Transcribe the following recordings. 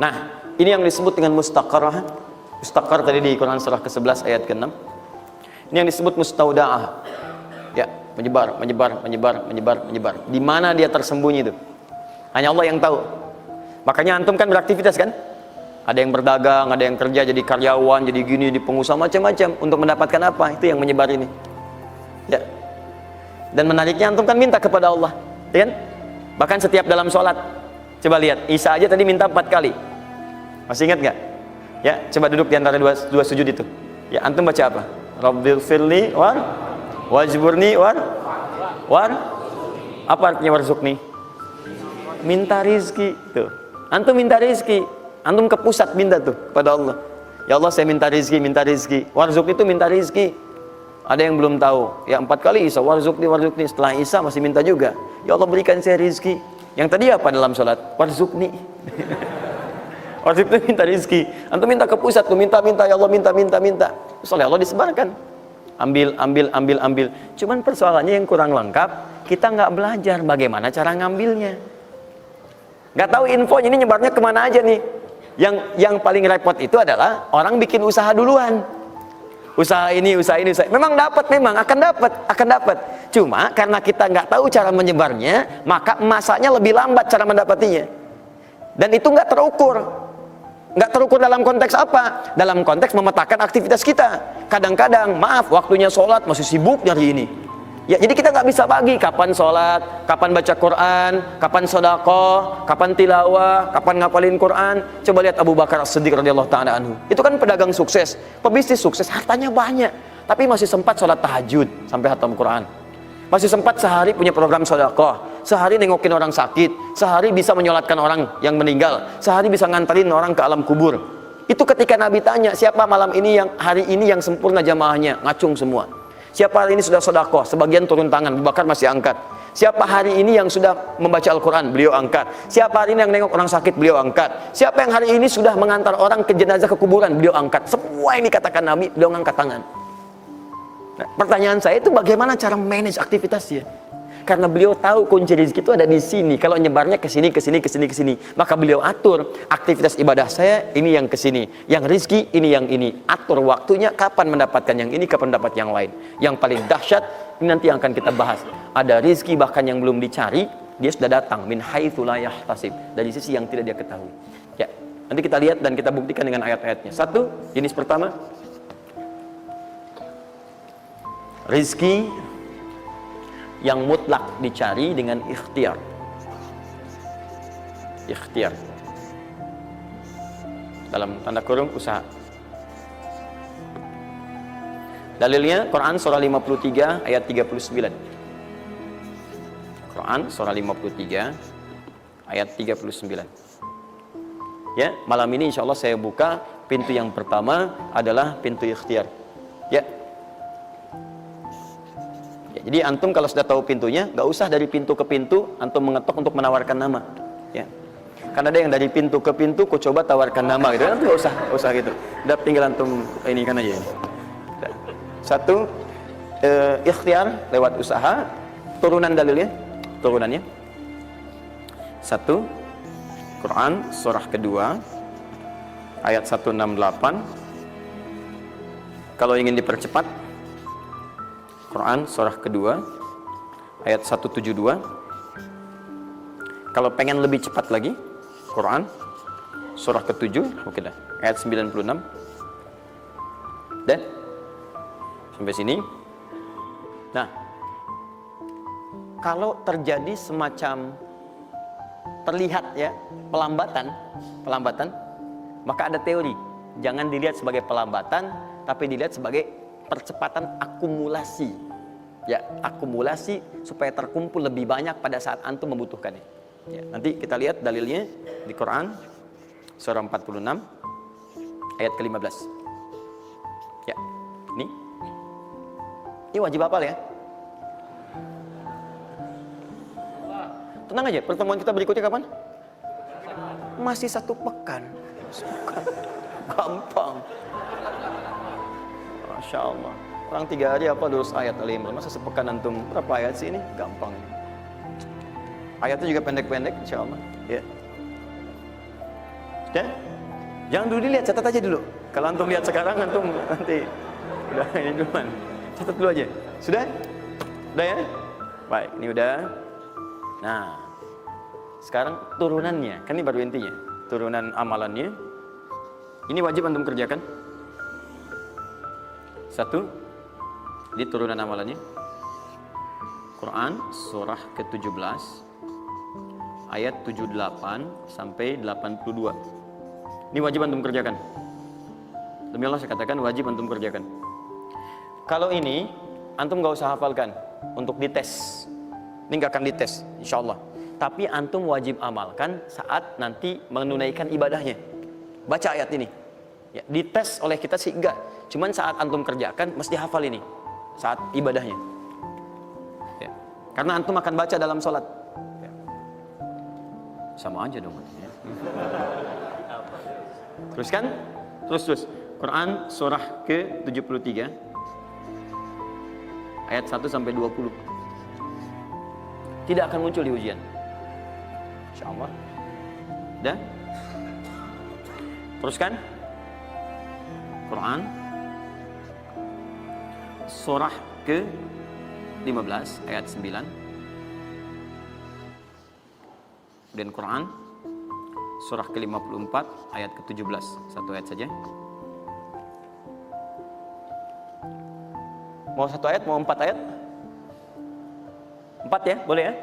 Nah, ini yang disebut dengan mustaqarrah. Mustaqar tadi di Quran surah ke-11 ayat ke-6. Ini yang disebut mustaudaah. Ya, menyebar, menyebar, menyebar, menyebar, menyebar. Di mana dia tersembunyi itu? Hanya Allah yang tahu. Makanya antum kan beraktivitas kan? Ada yang berdagang, ada yang kerja jadi karyawan, jadi gini, di pengusaha macam-macam untuk mendapatkan apa? Itu yang menyebar ini. Ya. Dan menariknya antum kan minta kepada Allah, ya kan? Bahkan setiap dalam sholat. Coba lihat, Isa aja tadi minta 4 kali. Masih ingat nggak? Ya, coba duduk di antara dua sujud itu. Ya, antum baca apa? Rabbil firli wajburni apa artinya warzuqni? Minta rizki tuh. Antum minta rizki, antum ke pusat minta tuh kepada Allah. Ya Allah, saya minta rizki, minta rizki. Warzuq itu minta rizki. Ada yang belum tahu. Ya 4 kali Isa warzuqni. Setelah Isa masih minta juga. Ya Allah, berikan saya rizki. Yang tadi apa dalam sholat? Warzuqni. Warzuq itu minta rizki. Antum minta ke pusat tuh, minta, ya Allah, minta. Soalnya Allah disebarkan. Ambil. Cuman persoalannya yang kurang lengkap, kita nggak belajar bagaimana cara ngambilnya. Nggak tahu infonya, ini nyebarnya kemana aja nih. Yang paling repot itu adalah orang bikin usaha duluan. Usaha ini. Memang akan dapat. Cuma karena kita nggak tahu cara menyebarnya, maka masanya lebih lambat cara mendapatinya. Dan itu nggak terukur. Nggak terukur dalam konteks apa? Dalam konteks memetakan aktivitas kita. Kadang-kadang, maaf, waktunya sholat masih sibuk dari ini. Ya, jadi kita nggak bisa bagi kapan sholat, kapan baca Quran, kapan sedekah, kapan tilawah, kapan ngapalin Quran. Coba lihat Abu Bakar As-Siddiq radhiyallahu ta'ala anhu. Itu kan pedagang sukses, pebisnis sukses, hartanya banyak, tapi masih sempat sholat tahajud sampai khatam Quran. Masih sempat sehari punya program sedekah, sehari nengokin orang sakit, sehari bisa menyolatkan orang yang meninggal, sehari bisa nganterin orang ke alam kubur. Itu ketika Nabi tanya, siapa malam ini hari ini yang sempurna jamaahnya, ngacung semua. Siapa hari ini sudah sedekah, sebagian turun tangan, Abu Bakar masih angkat. Siapa hari ini yang sudah membaca Al-Quran, beliau angkat. Siapa hari ini yang nengok orang sakit, beliau angkat. Siapa yang hari ini sudah mengantar orang ke jenazah ke kuburan, beliau angkat. Semua yang dikatakan Nabi, beliau angkat tangan. Nah, pertanyaan saya itu bagaimana cara manage aktivitasnya? Karena beliau tahu kunci rezeki itu ada di sini. Kalau nyebarnya ke sini, maka beliau atur aktivitas ibadah saya ini yang ke sini, yang rezeki ini yang ini. Atur waktunya kapan mendapatkan yang ini, kapan mendapat yang lain. Yang paling dahsyat ini nanti yang akan kita bahas. Ada rezeki bahkan yang belum dicari, dia sudah datang min haitsu la yahtasib, dari sisi yang tidak dia ketahui. Ya, nanti kita lihat dan kita buktikan dengan ayat-ayatnya. Satu, jenis pertama, rezeki yang mutlak dicari dengan ikhtiar. Ikhtiar dalam tanda kurung usaha. Dalilnya Quran surah 53 ayat 39. Quran surah 53 ayat 39. Ya, malam ini insya Allah saya buka pintu yang pertama adalah pintu ikhtiar. Ya. Jadi antum kalau sudah tahu pintunya, nggak usah dari pintu ke pintu antum mengetok untuk menawarkan nama, ya. Karena ada yang dari pintu ke pintu, kau coba tawarkan nama gitu, nanti nggak usah gitu. Udah tinggal antum ini kan aja. Satu, ikhtiar lewat usaha. Turunan dalilnya, turunannya. Satu, Quran surah kedua ayat 168. Kalau ingin dipercepat, Quran surah kedua ayat 172. Kalau pengen lebih cepat lagi, Quran surah ke-7, oke dah, ayat 96. Dan sampai sini. Nah, kalau terjadi semacam terlihat ya pelambatan, maka ada teori, jangan dilihat sebagai pelambatan, tapi dilihat sebagai percepatan akumulasi. Ya, akumulasi supaya terkumpul lebih banyak pada saat antum membutuhkannya. Ya, nanti kita lihat dalilnya di Quran surah 46 ayat ke-15. Ya, ini wajib hafal ya. Tenang aja, pertemuan kita berikutnya kapan? Masih 1 pekan. Gampang. Masya Allah, orang 3 hari apa 2 ayat Al-Imran, masa sepekan antum berapa ayat sih ini? Gampang. Ayatnya juga pendek-pendek, insya Allah. Ya. Sudah? Jangan dulu dilihat, catat aja dulu. Kalau antum lihat sekarang, antum nanti udah ini duluan. Catat dulu aja. Sudah? Udah ya? Baik, ini udah. Nah, sekarang turunannya, kan ini baru intinya. Turunan amalannya. Ini wajib antum kerjakan. Satu, di turunan amalannya. Quran surah ke-17 ayat 78 sampai 82. Ini wajib antum kerjakan. Demi Allah saya katakan wajib antum kerjakan. Kalau ini antum gak usah hafalkan untuk dites. Ini gak akan dites insyaallah. Tapi antum wajib amalkan saat nanti menunaikan ibadahnya. Baca ayat ini. Ya, dites oleh kita sih enggak. Cuman saat antum kerjakan mesti hafal ini saat ibadahnya. Ya. Karena antum akan baca dalam sholat. Ya. Sama aja dong. Ya. Teruskan. Terus. Quran surah ke-73 ayat 1 sampai 20. Tidak akan muncul di ujian. Insyaallah. Dah? Teruskan. Quran surah ke-15 ayat 9. Dan Quran surah ke-54 ayat ke-17. Satu ayat saja. Mau satu ayat, mau 4 ayat? 4 ya, boleh ya?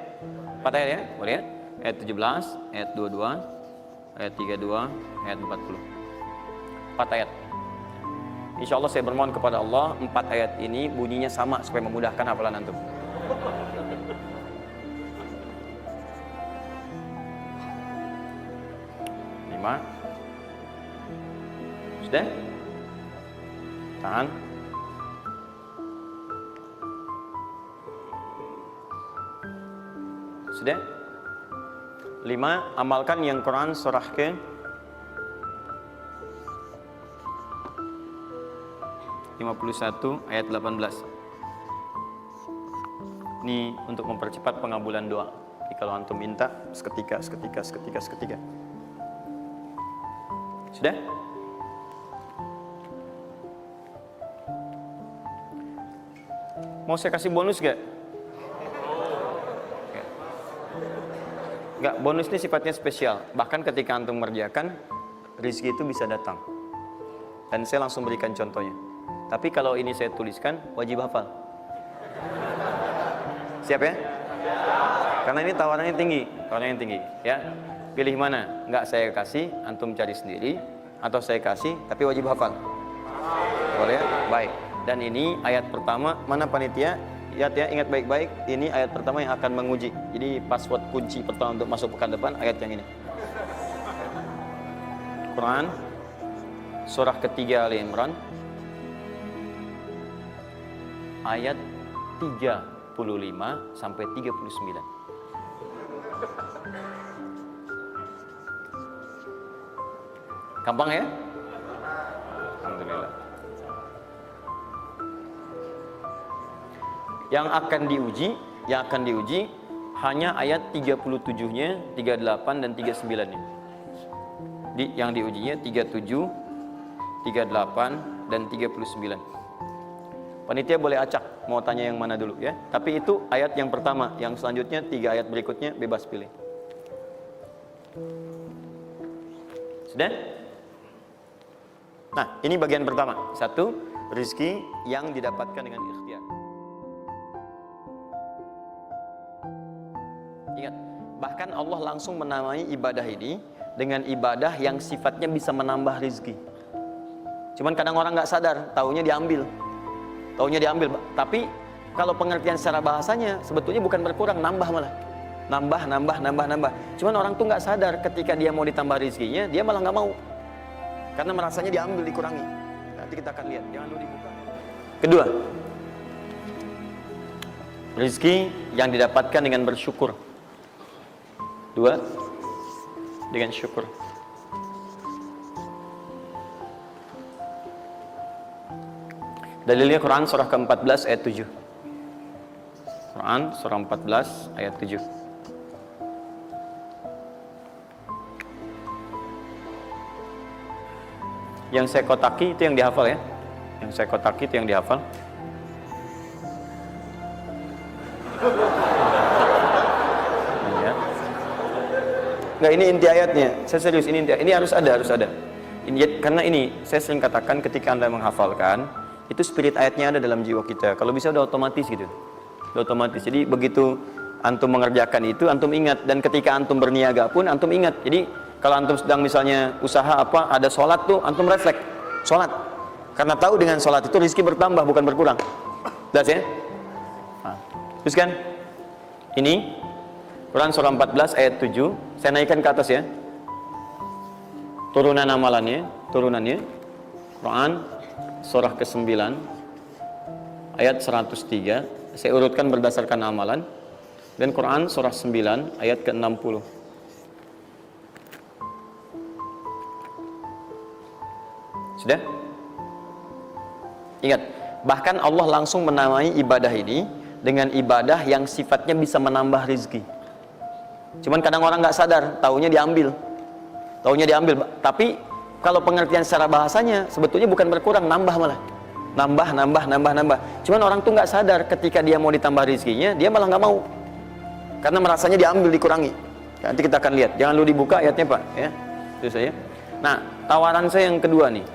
4 ayat ya, boleh ya? Ayat 17, ayat 22, ayat 32, ayat 40. 4 ayat. Insya Allah saya bermohon kepada Allah 4 ayat ini bunyinya sama supaya memudahkan hafalan antum. Lima. Sudah? Tahan. Sudah? 5. Amalkan yang Quran surah ke 51 ayat 18. Ini untuk mempercepat pengabulan doa. Jadi kalau antum minta seketika. Sudah? Mau saya kasih bonus gak? Enggak, bonus ini sifatnya spesial. Bahkan ketika antum mengerjakan, rezeki itu bisa datang. Dan saya langsung berikan contohnya. Tapi kalau ini saya tuliskan, wajib hafal. Siap ya? Karena ini tawarannya tinggi, ya. Pilih mana? Enggak saya kasih, antum cari sendiri, atau saya kasih, tapi wajib hafal. Boleh ya? Baik. Dan ini ayat pertama, mana panitia? Lihat ya, ingat baik-baik, ini ayat pertama yang akan menguji. Jadi password kunci pertama untuk masuk pekan depan, ayat yang ini. Quran surah ketiga Ali Imran ayat 35 sampai 39. Gampang ya? Alhamdulillah. Yang akan diuji hanya ayat 37-nya, 38 dan 39-nya. Yang diujinya 37, 38 dan 39. Panitia boleh acak mau tanya yang mana dulu ya. Tapi itu ayat yang pertama, yang selanjutnya 3 ayat berikutnya bebas pilih. Sudah? Nah, ini bagian pertama. 1, rezeki yang didapatkan dengan ikhtiar. Ingat, bahkan Allah langsung menamai ibadah ini dengan ibadah yang sifatnya bisa menambah rezeki. Cuman kadang orang nggak sadar, taunya diambil. Tapi kalau pengertian secara bahasanya sebetulnya bukan berkurang, nambah malah. Nambah. Cuman orang tuh nggak sadar ketika dia mau ditambah rezekinya, dia malah nggak mau. Karena merasanya diambil, dikurangi. Nanti kita akan lihat, jangan dulu dibuka. Kedua, rezeki yang didapatkan dengan bersyukur. 2, dengan syukur. Dalilnya Quran surah ke-14 ayat 7. Quran surah 14 ayat 7. Yang saya kotaki itu yang dihafal ya. Yang saya kotaki itu yang dihafal. Ya. Nggak, ini inti ayatnya. Saya serius, ini inti. Ini harus ada, harus ada. Karena ini saya sering katakan ketika Anda menghafalkan, itu spirit ayatnya ada dalam jiwa kita. Kalau bisa udah otomatis gitu. Udah otomatis. Jadi begitu antum mengerjakan itu, antum ingat. Dan ketika antum berniaga pun, antum ingat. Jadi kalau antum sedang misalnya usaha apa, ada sholat tuh, antum refleks sholat. Karena tahu dengan sholat itu rezeki bertambah, bukan berkurang. Jelas ya? Nah, terus kan? Ini Quran surah 14 ayat 7. Saya naikkan ke atas ya. Turunan amalannya, turunannya. Quran surah ke-9 ayat 103. Saya urutkan berdasarkan amalan. Dan Quran surah 9 ayat ke-60. Sudah? Ingat, bahkan Allah langsung menamai ibadah ini dengan ibadah yang sifatnya bisa menambah rezeki. Cuman kadang orang nggak sadar, taunya diambil. Tapi kalau pengertian secara bahasanya sebetulnya bukan berkurang, nambah malah. Nambah. Cuman orang tuh nggak sadar ketika dia mau ditambah rezekinya, dia malah nggak mau. Karena merasanya diambil, dikurangi. Nanti kita akan lihat. Jangan lu dibuka ayatnya Pak, ya. Itu saya. Nah, tawaran saya yang kedua nih.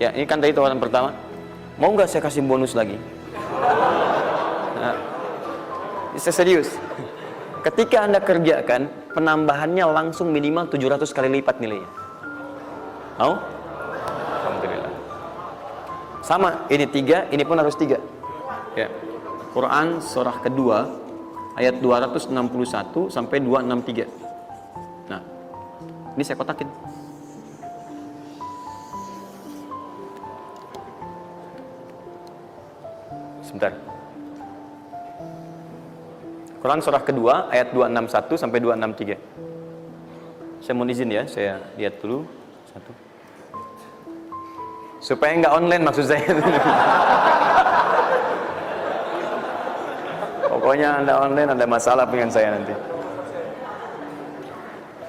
Ya, ini kan tadi tawaran pertama. Mau nggak saya kasih bonus lagi? Nah, saya serius. Ketika Anda kerjakan, penambahannya langsung minimal 700 kali lipat nilainya. Mau? Alhamdulillah. Sama, ini 3, ini pun harus 3. Ya. Quran surah kedua ayat 261 sampai 263. Nah, ini saya kotakin. Sebentar. Quran surah kedua ayat 261 sampai 263. Saya mohon izin ya, saya lihat dulu satu. Supaya nggak online maksud saya. Pokoknya Anda online ada masalah dengan saya nanti.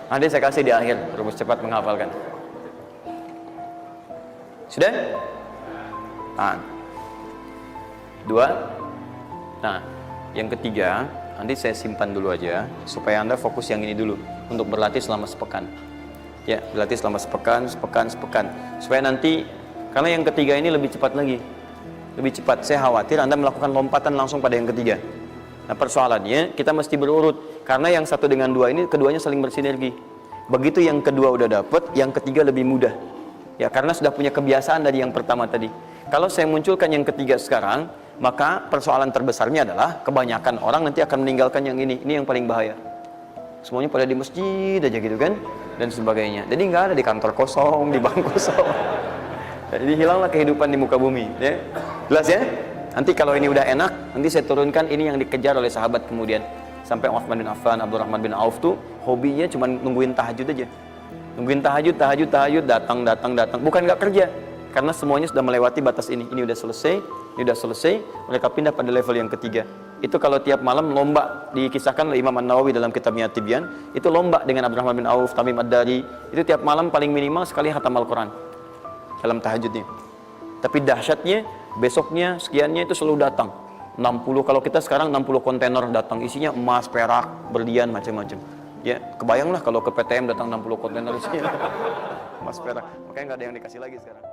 Nanti saya kasih di akhir, rumus cepat menghafalkan. Sudah? Nah. 2. Nah, yang ketiga, nanti saya simpan dulu aja supaya Anda fokus yang ini dulu untuk berlatih selama sepekan. Ya, berlatih selama sepekan. Supaya nanti, karena yang ketiga ini lebih cepat lagi. Lebih cepat. Saya khawatir Anda melakukan lompatan langsung pada yang ketiga. Nah, persoalannya kita mesti berurut karena yang satu dengan dua ini keduanya saling bersinergi. Begitu yang kedua udah dapet, yang ketiga lebih mudah. Ya, karena sudah punya kebiasaan dari yang pertama tadi. Kalau saya munculkan yang ketiga sekarang, maka persoalan terbesarnya adalah kebanyakan orang nanti akan meninggalkan yang ini yang paling bahaya. Semuanya pada di masjid aja gitu kan, dan sebagainya. Jadi nggak ada di kantor kosong, di bank kosong. Jadi hilanglah kehidupan di muka bumi. Ya. Jelas ya? Nanti kalau ini udah enak, nanti saya turunkan ini yang dikejar oleh sahabat kemudian. Sampai Utsman bin Affan, Abdurrahman bin Auf tuh hobinya cuma nungguin tahajud aja. Nungguin tahajud, datang. Bukan nggak kerja. Karena semuanya sudah melewati batas ini. Ini udah selesai, mereka pindah pada level yang ketiga. Itu kalau tiap malam lomba, dikisahkan oleh Imam An-Nawawi dalam kitabnya Tibyan, itu lomba dengan Abdurrahman bin Auf, Tamim Ad-Dari, itu tiap malam paling minimal sekali khatam Al-Quran dalam tahajudnya. Tapi dahsyatnya, besoknya, sekiannya itu selalu datang. 60, kalau kita sekarang 60 kontainer datang, isinya emas, perak, berlian, macam-macam. Ya, kebayanglah kalau ke PTM datang 60 kontainer isinya emas, perak. Makanya nggak ada yang dikasih lagi sekarang.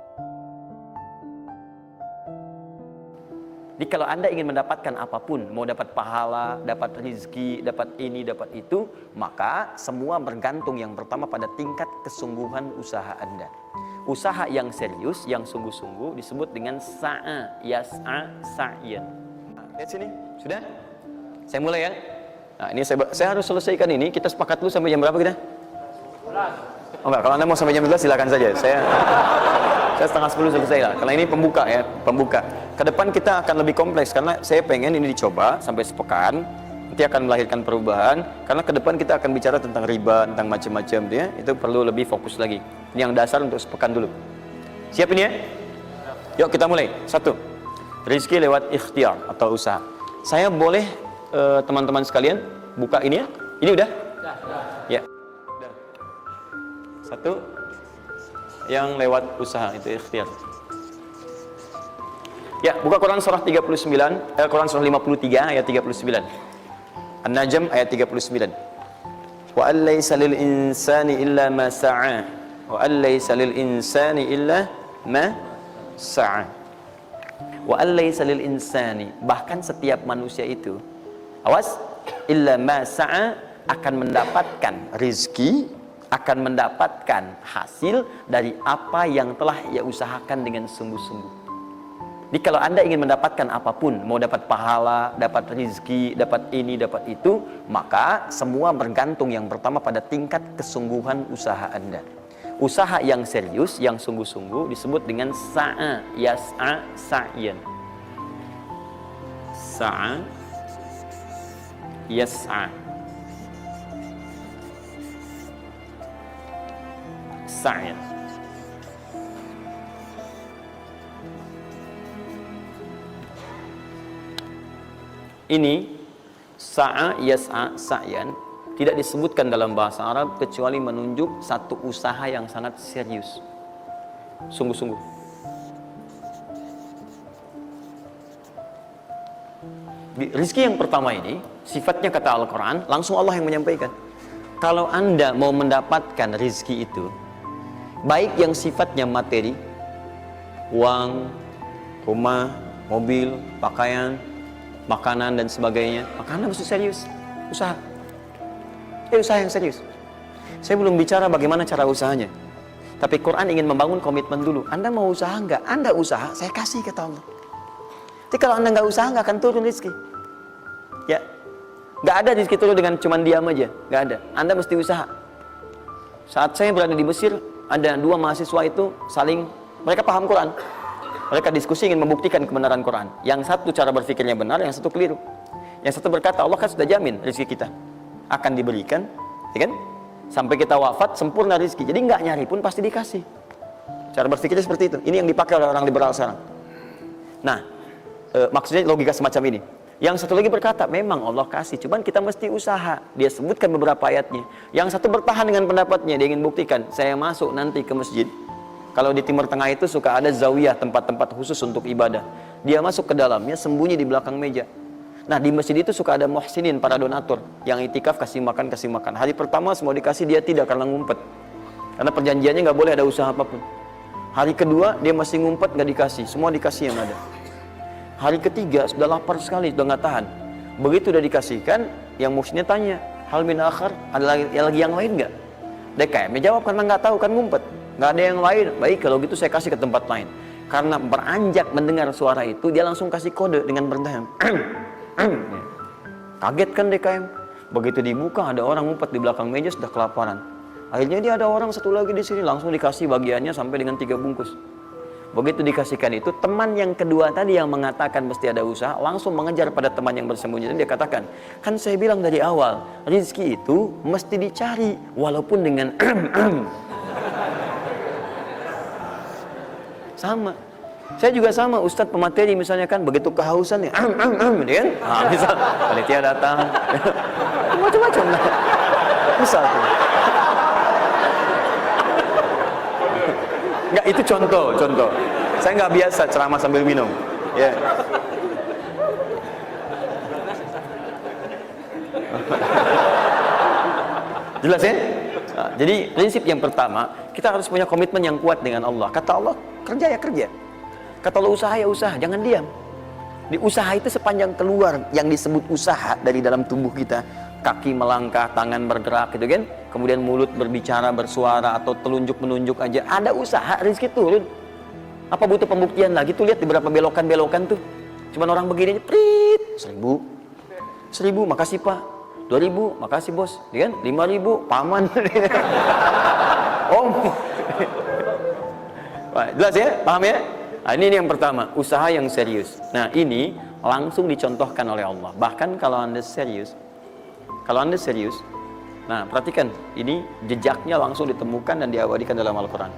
Jadi kalau Anda ingin mendapatkan apapun, mau dapat pahala, dapat rezeki, dapat ini, dapat itu, maka semua bergantung yang pertama pada tingkat kesungguhan usaha Anda. Usaha yang serius, yang sungguh-sungguh disebut dengan sa'a, yas'a, sa'yan. Nah, lihat sini, sudah? Saya mulai ya. Nah, ini saya harus selesaikan ini. Kita sepakat dulu sampai jam berapa kita? Oh enggak, kalau Anda mau sampai jam 11 silakan saja. Saya setengah 10 selesai lah. Karena ini pembuka ya, pembuka. Ke depan kita akan lebih kompleks karena saya pengen ini dicoba sampai sepekan. Nanti akan melahirkan perubahan. Karena ke depan kita akan bicara tentang riba, tentang macam-macam ya. Itu perlu lebih fokus lagi. Ini yang dasar untuk sepekan dulu. Siap ini ya? Yuk kita mulai. 1. Rizki lewat ikhtiar atau usaha. Saya boleh teman-teman sekalian buka ini ya? Ini udah? Ya. 1. yang lewat usaha, itu ikhtiar. Ya, buka Quran surah 39, Quran surah 53 ayat 39. An-Najm ayat 39. Wa allaysa lil insani illa ma sa'a. Wa allaysa lil insani illa ma sa'a. Wa allaysa lil insani, bahkan setiap manusia itu, awas, illa ma sa'a, akan mendapatkan rizki, akan mendapatkan hasil dari apa yang telah ia usahakan dengan sungguh-sungguh. Jadi kalau Anda ingin mendapatkan apapun, mau dapat pahala, dapat rizki, dapat ini, dapat itu, maka semua bergantung yang pertama pada tingkat kesungguhan usaha Anda. Usaha yang serius, yang sungguh-sungguh disebut dengan sa'a, yas'a, sa'yan. Sa'a, yas'a, sa'yan. Ini sa'a, yas'a, sa'yan tidak disebutkan dalam bahasa Arab kecuali menunjuk satu usaha yang sangat serius, sungguh-sungguh. Rizki yang pertama ini sifatnya kata Al-Quran, langsung Allah yang menyampaikan. Kalau Anda mau mendapatkan rizki itu, baik yang sifatnya materi, uang, rumah, mobil, pakaian, makanan dan sebagainya, maka Anda mesti serius usaha. Usaha yang serius. Saya belum bicara bagaimana cara usahanya, tapi Quran ingin membangun komitmen dulu. Anda mau usaha enggak? Anda usaha, saya kasih, kata Allah. Jadi kalau Anda nggak usaha, nggak akan turun rezeki. Ya, nggak ada rezeki turun dengan cuman diam aja, nggak ada. Anda mesti usaha. Saat saya berada di Mesir, ada dua mahasiswa itu saling, mereka paham Quran. Mereka diskusi ingin membuktikan kebenaran Quran. Yang satu cara berpikirnya benar, yang satu keliru. Yang satu berkata, Allah kan sudah jamin rezeki kita akan diberikan, ya kan? Sampai kita wafat sempurna rezeki. Jadi nggak nyari pun pasti dikasih. Cara berpikirnya seperti itu. Ini yang dipakai oleh orang liberal sekarang. Nah, maksudnya logika semacam ini. Yang satu lagi berkata, memang Allah kasih, cuman kita mesti usaha. Dia sebutkan beberapa ayatnya. Yang satu bertahan dengan pendapatnya, dia ingin buktikan, saya masuk nanti ke masjid. Kalau di Timur Tengah itu suka ada zawiyah, tempat-tempat khusus untuk ibadah. Dia masuk ke dalamnya, sembunyi di belakang meja. Nah, di masjid itu suka ada muhsinin, para donatur, yang itikaf kasih makan. Hari pertama semua dikasih, dia tidak, karena ngumpet. Karena perjanjiannya nggak boleh ada usaha apapun. Hari kedua dia masih ngumpet, nggak dikasih, semua dikasih yang ada. Hari ketiga sudah lapar sekali, sudah nggak tahan. Begitu udah dikasihkan, yang muhsinnya tanya, hal min akhar, ada lagi yang lain nggak? DKM jawab karena nggak tahu, kan ngumpet. Nggak ada yang lain. Baik, kalau gitu saya kasih ke tempat lain. Karena beranjak mendengar suara itu, dia langsung kasih kode dengan berdahan. Kaget kan DKM. Begitu dibuka, ada orang ngumpet di belakang meja, sudah kelaparan. Akhirnya dia ada orang satu lagi di sini, langsung dikasih bagiannya sampai dengan 3 bungkus. Begitu dikasihkan itu, teman yang kedua tadi yang mengatakan mesti ada usaha, langsung mengejar pada teman yang bersembunyi. Dan dia katakan, kan saya bilang dari awal, rezeki itu mesti dicari, walaupun dengan sama. Saya juga sama, Ustadz pemateri misalnya kan, begitu kehausan ya, kan? Nah, misal panitia datang, macam-macam lah. Misal tuh. Enggak, itu contoh. Saya nggak biasa ceramah sambil minum. Ya. Yeah. Jelas ya? Nah, jadi prinsip yang pertama, kita harus punya komitmen yang kuat dengan Allah. Kata Allah, kerja ya kerja. Kata Allah, usaha ya usaha, jangan diam. Di usaha itu sepanjang keluar yang disebut usaha dari dalam tubuh kita, kaki melangkah, tangan bergerak gitu kan, kemudian mulut berbicara, bersuara, atau telunjuk menunjuk aja, ada usaha, rezeki turun. Apa butuh pembuktian lagi? Tuh lihat di beberapa belokan tuh, cuman orang begini aja, prit, 1.000, makasih Pak. 2.000, makasih bos, kan? 5.000, paman. Om. Jelas ya, paham ya? Nah, ini yang pertama, usaha yang serius. Nah, ini langsung dicontohkan oleh Allah. Bahkan kalau Anda serius, nah perhatikan, ini jejaknya langsung ditemukan dan diabadikan dalam Al-Quran.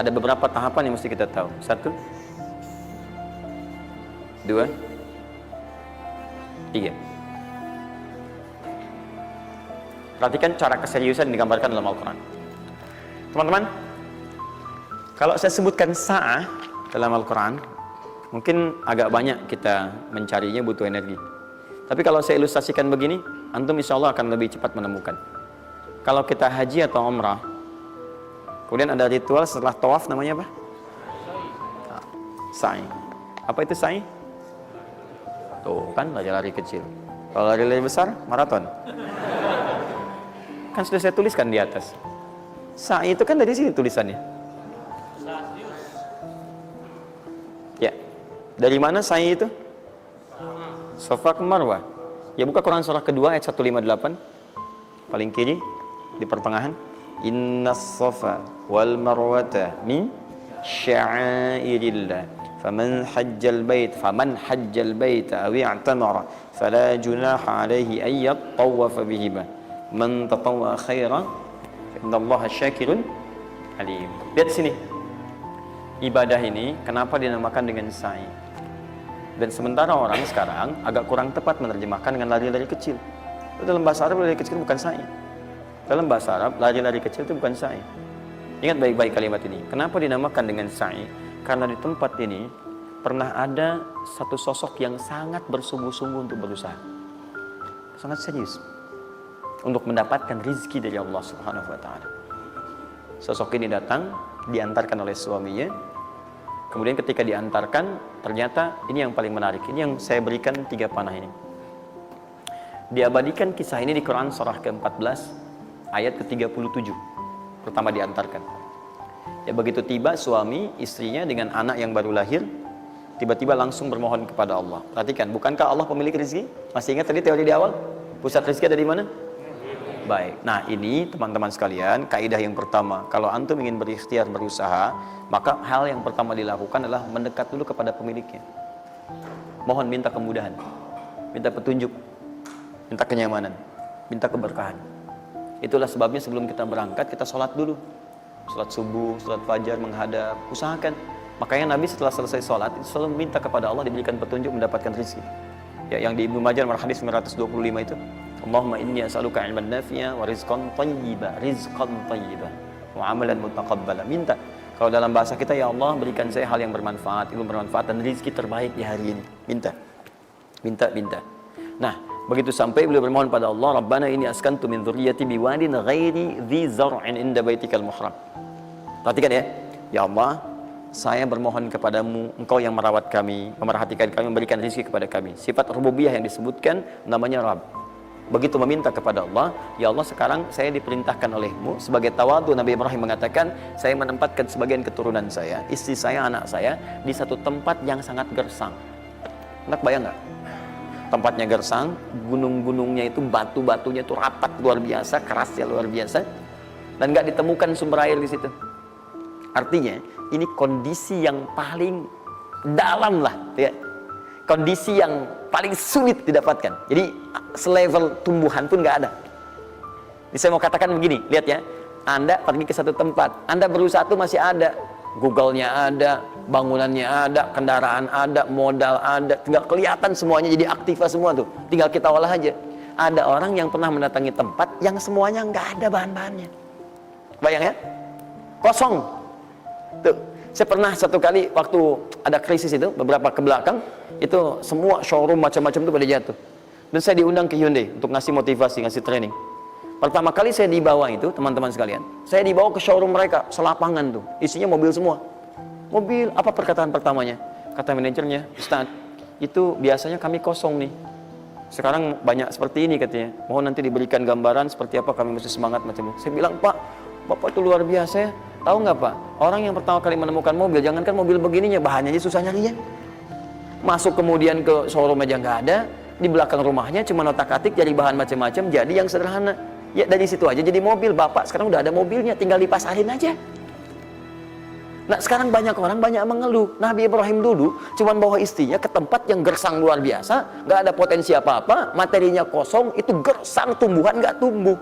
Ada beberapa tahapan yang mesti kita tahu. 1, 2, 3. Perhatikan cara keseriusan yang digambarkan dalam Al-Quran. Teman-teman, Kalau saya sebutkan sa'ah dalam Al-Quran, mungkin agak banyak kita mencarinya, butuh energi. Tapi kalau saya ilustrasikan begini, antum insya Allah akan lebih cepat menemukan. Kalau kita haji atau umrah, kemudian ada ritual setelah tawaf, namanya apa? Sa'i. Apa itu sa'i? Tuh kan, lari-lari kecil. Kalau lari-lari besar, maraton. Kan sudah saya tuliskan di atas. Sa'i itu kan dari sini tulisannya. Ya. Dari mana sa'i itu? Safa ke Marwah. Ya, buka Quran surah kedua ayat 158. Paling kiri di pertengahan. Innas safa wal marwata min sya'airillah. Faman hajjal bait aw i'tamara fala junaha alaihi ay yattawafa bihima. Man tatawwa khairan innallaha syakirun alim. Lihat sini. Ibadah ini kenapa dinamakan dengan sa'i? Dan sementara orang sekarang agak kurang tepat menerjemahkan dengan lari-lari kecil. Dalam bahasa Arab lari kecil bukan sa'i. Dalam bahasa Arab lari-lari kecil itu bukan sa'i. Ingat baik-baik kalimat ini. Kenapa dinamakan dengan sa'i? Karena di tempat ini pernah ada satu sosok yang sangat bersungguh-sungguh untuk berusaha. Sangat serius untuk mendapatkan rizki dari Allah Subhanahu wa taala. Sosok ini datang, diantarkan oleh suaminya. Kemudian ketika diantarkan, ternyata ini yang paling menarik. Ini yang saya berikan 3 panah ini. Diabadikan kisah ini di Quran surah ke-14 ayat ke-37. Pertama diantarkan. Ya, begitu tiba suami, istrinya dengan anak yang baru lahir, tiba-tiba langsung bermohon kepada Allah. Perhatikan, bukankah Allah pemilik rezeki? Masih ingat tadi teori di awal? Pusat rezeki ada di mana? Baik. Nah, ini teman-teman sekalian, kaidah yang pertama, kalau antum ingin berikhtiar berusaha, maka hal yang pertama dilakukan adalah mendekat dulu kepada pemiliknya. Mohon minta kemudahan, minta petunjuk, minta kenyamanan, minta keberkahan. Itulah sebabnya sebelum kita berangkat, kita sholat dulu. Sholat subuh, sholat fajar, menghadap, usahakan. Makanya Nabi setelah selesai sholat, itu selalu minta kepada Allah diberikan petunjuk mendapatkan rezeki. Ya, yang di Ibnu Majah nomor hadis 925 itu, Allahumma inni as'aluka ilman nafi'a wa rizqan thayyiba, wa amalan mutaqabbala. Minta. Kalau dalam bahasa kita, ya Allah berikan saya hal yang bermanfaat, ilmu bermanfaat dan rezeki terbaik di hari ini. Minta. Minta. Nah, begitu sampai beliau bermohon pada Allah, Rabbana inni askantu min dzurriyyati biwadin ghairi dzi zar'in inda baitikal muhram. Perhatikan ya. Ya Allah, saya bermohon kepadamu, engkau yang merawat kami, memerhatikan kami, memberikan rezeki kepada kami. Sifat rububiyah yang disebutkan namanya Rabb. Begitu meminta kepada Allah, ya Allah sekarang saya diperintahkan olehmu sebagai tawadu. Nabi Ibrahim mengatakan, saya menempatkan sebagian keturunan saya, istri saya, anak saya di satu tempat yang sangat gersang. Enak bayang nggak? Tempatnya gersang, gunung-gunungnya itu, batu-batunya itu rapat luar biasa, kerasnya luar biasa, dan nggak ditemukan sumber air di situ. Artinya ini kondisi yang paling dalam lah, ya. Kondisi yang paling sulit didapatkan. Jadi selevel tumbuhan pun nggak ada. Jadi saya mau katakan begini, lihat ya. Anda pergi ke satu tempat, Anda berusaha tuh masih ada, Google-nya ada, bangunannya ada, kendaraan ada, modal ada, tinggal kelihatan semuanya jadi aktiva semua tuh. Tinggal kita olah aja. Ada orang yang pernah mendatangi tempat yang semuanya nggak ada bahan-bahannya. Bayang ya? Kosong. Tuh. Saya pernah satu kali waktu ada krisis itu, beberapa ke belakang, itu semua showroom macam-macam itu pada jatuh. Dan saya diundang ke Hyundai untuk ngasih motivasi, ngasih training. Pertama kali saya dibawa itu, teman-teman sekalian, saya dibawa ke showroom mereka, selapangan tuh, isinya mobil semua. Mobil, apa perkataan pertamanya? Kata manajernya, Ustaz, itu biasanya kami kosong nih. Sekarang banyak seperti ini katanya. Mohon nanti diberikan gambaran seperti apa, kami mesti semangat macam itu. Saya bilang, Pak, Bapak itu luar biasa ya. Tahu nggak Pak, orang yang pertama kali menemukan mobil, jangankan mobil begininya, bahannya aja susah nyarinya. Masuk kemudian ke showroom aja nggak ada, di belakang rumahnya cuma otak-atik cari bahan macam-macam, jadi yang sederhana. Ya dari situ aja jadi mobil. Bapak sekarang udah ada mobilnya, tinggal dipasarin aja. Nah sekarang banyak orang banyak mengeluh. Nabi Ibrahim dulu cuma bawa istrinya ke tempat yang gersang luar biasa, nggak ada potensi apa-apa, materinya kosong, itu gersang, tumbuhan nggak tumbuh.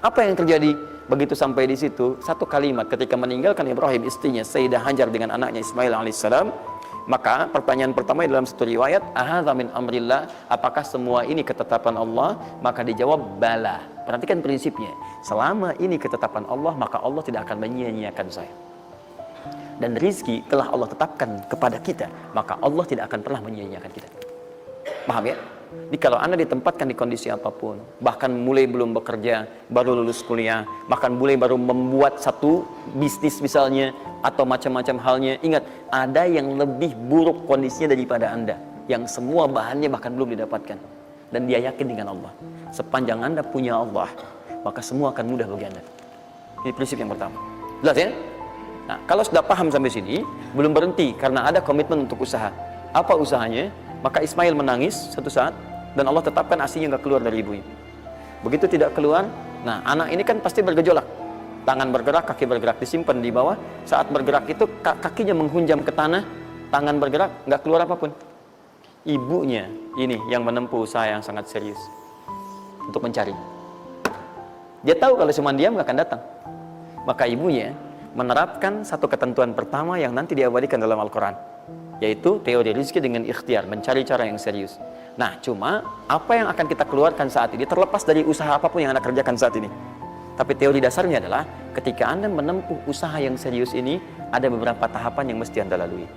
Apa yang terjadi? Begitu sampai di situ, satu kalimat ketika meninggalkan Ibrahim istrinya Sayyidah Hajar dengan anaknya Ismail alaihissalam, maka pertanyaan pertama dalam satu riwayat, ahadza min amrillah, apakah semua ini ketetapan Allah? Maka dijawab bala. Perhatikan prinsipnya, selama ini ketetapan Allah, maka Allah tidak akan menyia-nyiakan saya. dan rizki telah Allah tetapkan kepada kita, maka Allah tidak akan pernah menyia-nyiakan kita. Paham ya? Jadi kalau Anda ditempatkan di kondisi apapun, bahkan mulai belum bekerja, baru lulus kuliah, bahkan mulai baru membuat satu bisnis misalnya, atau macam-macam halnya, ingat, ada yang lebih buruk kondisinya daripada Anda, yang semua bahannya bahkan belum didapatkan. Dan dia yakin dengan Allah. Sepanjang Anda punya Allah, maka semua akan mudah bagi Anda. Ini prinsip yang pertama. Jelas ya? Nah, kalau sudah paham sampai sini, belum berhenti karena ada komitmen untuk usaha. Apa usahanya? Maka Ismail menangis satu saat dan Allah tetapkan ASInya nggak keluar dari ibunya. Begitu tidak keluar, nah anak ini kan pasti bergejolak. Tangan bergerak, kaki bergerak, disimpan di bawah. Saat bergerak itu kakinya menghunjam ke tanah, tangan bergerak, nggak keluar apapun. Ibunya ini yang menempuh usaha yang sangat serius untuk mencari. Dia tahu kalau cuma diam nggak akan datang. Maka ibunya menerapkan satu ketentuan pertama yang nanti diabadikan dalam Al-Quran, yaitu teori rezeki dengan ikhtiar, mencari cara yang serius. Nah, cuma apa yang akan kita keluarkan saat ini terlepas dari usaha apapun yang Anda kerjakan saat ini. Tapi teori dasarnya adalah ketika Anda menempuh usaha yang serius ini, ada beberapa tahapan yang mesti Anda lalui.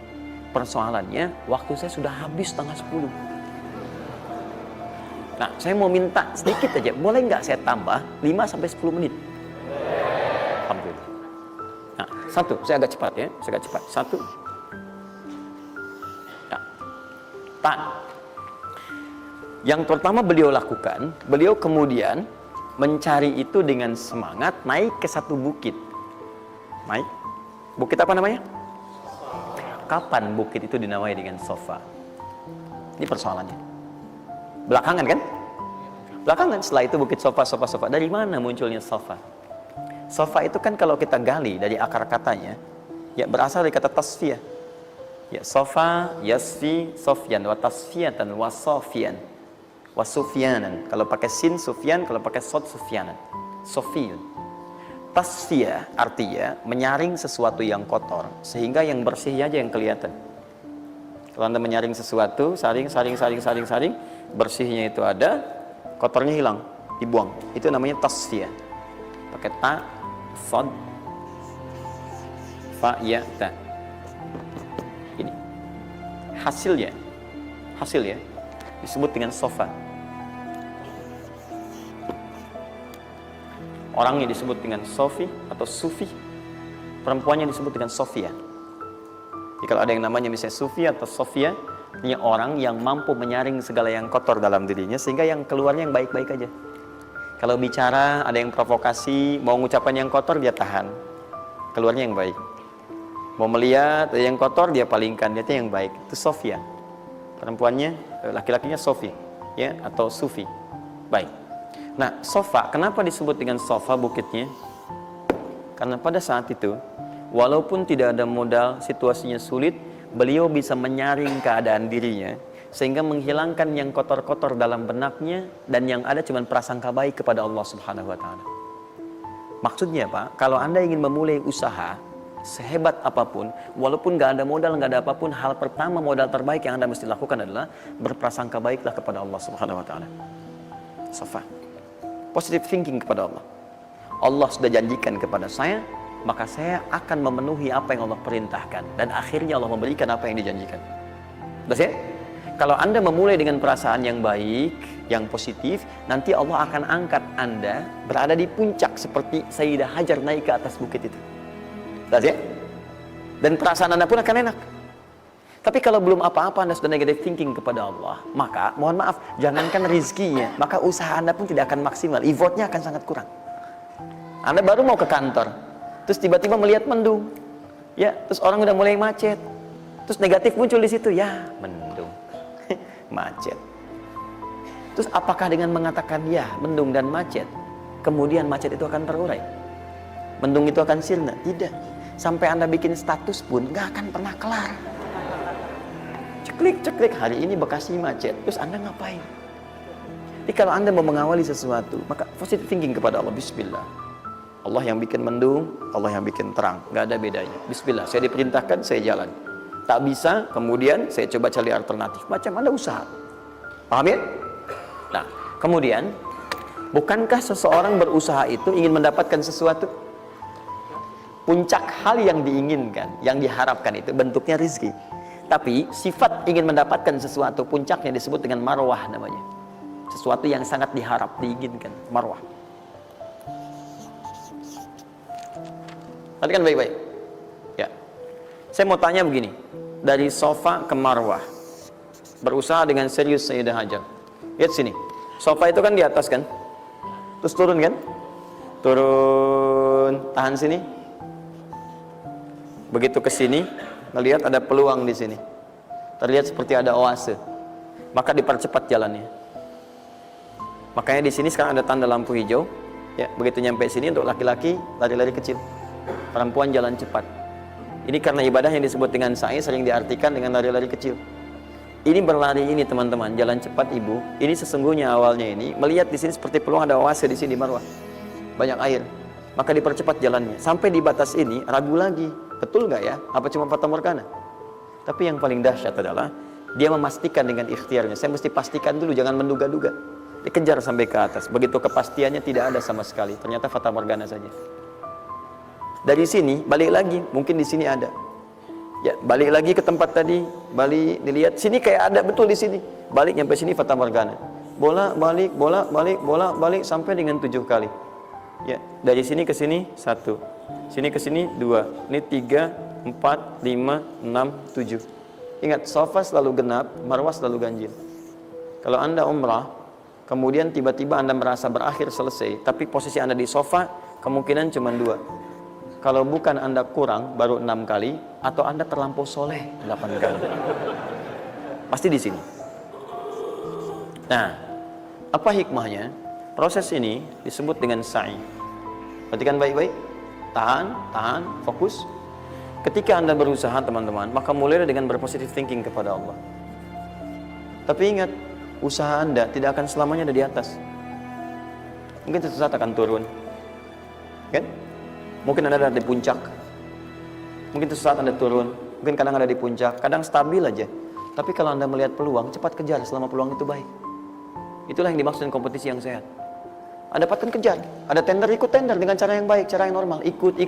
Persoalannya, waktu saya sudah habis 9:30. Nah, saya mau minta sedikit aja, boleh nggak saya tambah 5-10 menit? Alhamdulillah. Nah, satu, saya agak cepat ya, saya agak cepat. Satu. Nah, yang pertama beliau lakukan, beliau kemudian mencari itu dengan semangat, naik ke satu bukit. Naik. Bukit apa namanya? Kapan bukit itu dinamai dengan Sofa? Ini persoalannya. Belakangan kan? Belakangan, setelah itu bukit Sofa. Dari mana munculnya Sofa? Sofa itu kan kalau kita gali dari akar katanya, ya berasal dari kata tasfiyah. Ya, Sofa, yasfi, sofyan, wa tasfiyatan, wa sofian, wa sufyanan. Kalau pakai sin, sufyan, kalau pakai sod, sufyanan. Sofiyun. Tasfiyah artinya menyaring sesuatu yang kotor sehingga yang bersih aja yang kelihatan. Kalau Anda menyaring sesuatu, saring, bersihnya itu ada, kotornya hilang, dibuang. Itu namanya tasfiyah. Pakai ta, sod, fa, ya, ta. Ini hasilnya disebut dengan sofa. Orangnya disebut dengan Sofi atau Sufi, perempuannya disebut dengan Sofia. Jadi kalau ada yang namanya misalnya Sufi atau Sofia, ini orang yang mampu menyaring segala yang kotor dalam dirinya sehingga yang keluarnya yang baik-baik aja. Kalau bicara ada yang provokasi, mau ngucapan yang kotor dia tahan, keluarnya yang baik. Mau melihat ada yang kotor dia palingkan, dia yang baik. Itu Sofia. Perempuannya, laki-lakinya Sofi, ya, atau Sufi. Baik. Nah, Sofa, kenapa disebut dengan Sofa bukitnya? Karena pada saat itu, walaupun tidak ada modal, situasinya sulit, beliau bisa menyaring keadaan dirinya, sehingga menghilangkan yang kotor-kotor dalam benaknya, dan yang ada cuma prasangka baik kepada Allah Subhanahu wa Ta'ala. Maksudnya Pak, kalau Anda ingin memulai usaha, sehebat apapun, walaupun gak ada modal, gak ada apapun, hal pertama modal terbaik yang Anda mesti lakukan adalah berprasangka baiklah kepada Allah Subhanahu wa Ta'ala. Sofa. Positive thinking kepada Allah. Allah sudah janjikan kepada saya, maka saya akan memenuhi apa yang Allah perintahkan, dan akhirnya Allah memberikan apa yang dijanjikan. Betul ya? Kalau Anda memulai dengan perasaan yang baik, yang positif, nanti Allah akan angkat Anda berada di puncak seperti Sayyidah Hajar naik ke atas bukit itu. Betul ya? Dan perasaan Anda pun akan enak. Tapi kalau belum apa-apa Anda sudah negative thinking kepada Allah, maka mohon maaf, jangankan rizkinya, maka usaha Anda pun tidak akan maksimal, effortnya akan sangat kurang. Anda baru mau ke kantor, terus tiba-tiba melihat mendung, ya, terus orang udah mulai macet, terus negatif muncul di situ, ya mendung, macet. Terus apakah dengan mengatakan ya mendung dan macet, kemudian macet itu akan terurai, mendung itu akan sirna? Tidak. Sampai Anda bikin status pun nggak akan pernah kelar. Ceklik, hari ini Bekasi macet, terus Anda ngapain? Jadi kalau Anda mau mengawali sesuatu, maka positive thinking kepada Allah. Bismillah. Allah yang bikin mendung, Allah yang bikin terang, nggak ada bedanya. Bismillah, saya diperintahkan, saya jalan. Tak bisa, kemudian saya coba cari alternatif. Macam Anda usaha. Paham ya? Nah, kemudian, bukankah seseorang berusaha itu ingin mendapatkan sesuatu? puncak hal yang diinginkan, yang diharapkan itu bentuknya rizki. Tapi sifat ingin mendapatkan sesuatu, puncaknya disebut dengan marwah namanya. Sesuatu yang sangat diharap, diinginkan, marwah. Perhatikan baik-baik. Ya. Saya mau tanya begini, dari sofa ke marwah, berusaha dengan serius Sayyidah Hajar. Lihat sini, sofa itu kan di atas kan, terus turun kan, turun, tahan sini. Begitu ke sini, ngelihat ada peluang di sini, terlihat seperti ada oase, maka dipercepat jalannya. Makanya di sini sekarang ada tanda lampu hijau. Ya, begitu nyampe sini untuk laki-laki lari-lari kecil, perempuan jalan cepat. Ini karena ibadah yang disebut dengan sa'i sering diartikan dengan lari-lari kecil. Ini berlari ini teman-teman, jalan cepat ibu. Ini sesungguhnya awalnya ini melihat di sini seperti peluang ada oase di sini Marwah, banyak air, maka dipercepat jalannya. Sampai di batas ini ragu lagi, betul nggak ya? Apa cuma fata morgana? Tapi yang paling dahsyat adalah dia memastikan dengan ikhtiarnya. Saya mesti pastikan dulu, jangan menduga-duga. Dikejar sampai ke atas. Begitu kepastiannya tidak ada sama sekali. Ternyata fata morgana saja. Dari sini balik lagi, mungkin di sini ada. Ya, balik lagi ke tempat tadi, balik dilihat sini kayak ada betul di sini. Balik nyampe sini fata morgana. Bola balik, bola balik, bola balik sampai dengan 7 kali. Ya, dari sini ke sini 1. Sini ke sini 2. Ini 3, 4, 5, 6, 7. Ingat, sofa selalu genap, marwah selalu ganjil. Kalau Anda umrah, kemudian tiba-tiba Anda merasa berakhir selesai, tapi posisi Anda di sofa, kemungkinan cuma 2. Kalau bukan Anda kurang, baru 6 kali, atau Anda terlampau soleh 8 kali. Pasti di sini. Nah, apa hikmahnya? Proses ini disebut dengan sa'i. Perhatikan baik-baik. Tahan, fokus. Ketika Anda berusaha teman-teman, maka mulailah dengan berpositive thinking kepada Allah. Tapi ingat, usaha Anda tidak akan selamanya ada di atas. Mungkin suatu saat akan turun, kan? Mungkin Anda ada di puncak, mungkin suatu saat Anda turun, mungkin kadang ada di puncak, kadang stabil aja. Tapi kalau Anda melihat peluang, cepat kejar selama peluang itu baik. Itulah yang dimaksud dengan kompetisi yang sehat. Anda dapatkan, kejar. Ada tender, ikut tender dengan cara yang baik, cara yang normal. Ikut.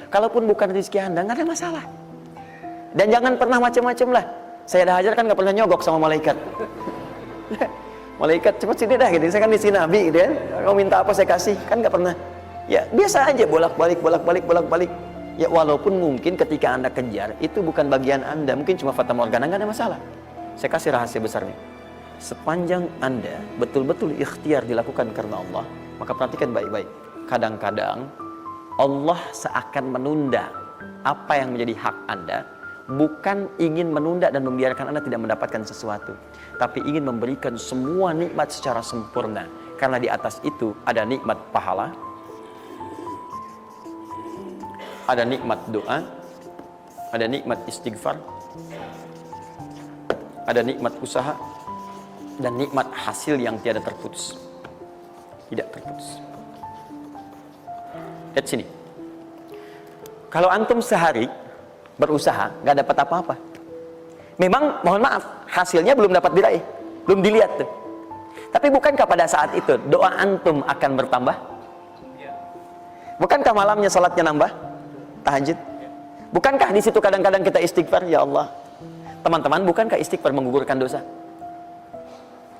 Kalaupun bukan rezeki Anda, nggak ada masalah. Dan jangan pernah macam-macam lah. Saya dah Hajar kan nggak pernah nyogok sama malaikat. Malaikat cepat sini dah gitu. Saya kan di sini Nabi gitu kan. Kau minta apa saya kasih, kan nggak pernah. Ya biasa aja bolak-balik. Ya walaupun mungkin ketika Anda kejar itu bukan bagian Anda, mungkin cuma fata morgana, nggak ada masalah. Saya kasih rahasia besarnya. Sepanjang Anda betul-betul ikhtiar dilakukan karena Allah, maka perhatikan baik-baik. Kadang-kadang Allah seakan menunda apa yang menjadi hak Anda, bukan ingin menunda dan membiarkan Anda tidak mendapatkan sesuatu, tapi ingin memberikan semua nikmat secara sempurna. Karena di atas itu ada nikmat pahala, ada nikmat doa, ada nikmat istighfar, ada nikmat usaha, dan nikmat hasil yang tiada terputus. Tidak terputus. Lihat sini. Kalau antum sehari berusaha, nggak dapat apa-apa. Memang, mohon maaf, hasilnya belum dapat diraih, belum dilihat tuh. Tapi bukankah pada saat itu doa antum akan bertambah? Bukankah malamnya salatnya nambah? Tahajud? Bukankah di situ kadang-kadang kita istighfar, ya Allah? Teman-teman, bukankah istighfar menggugurkan dosa?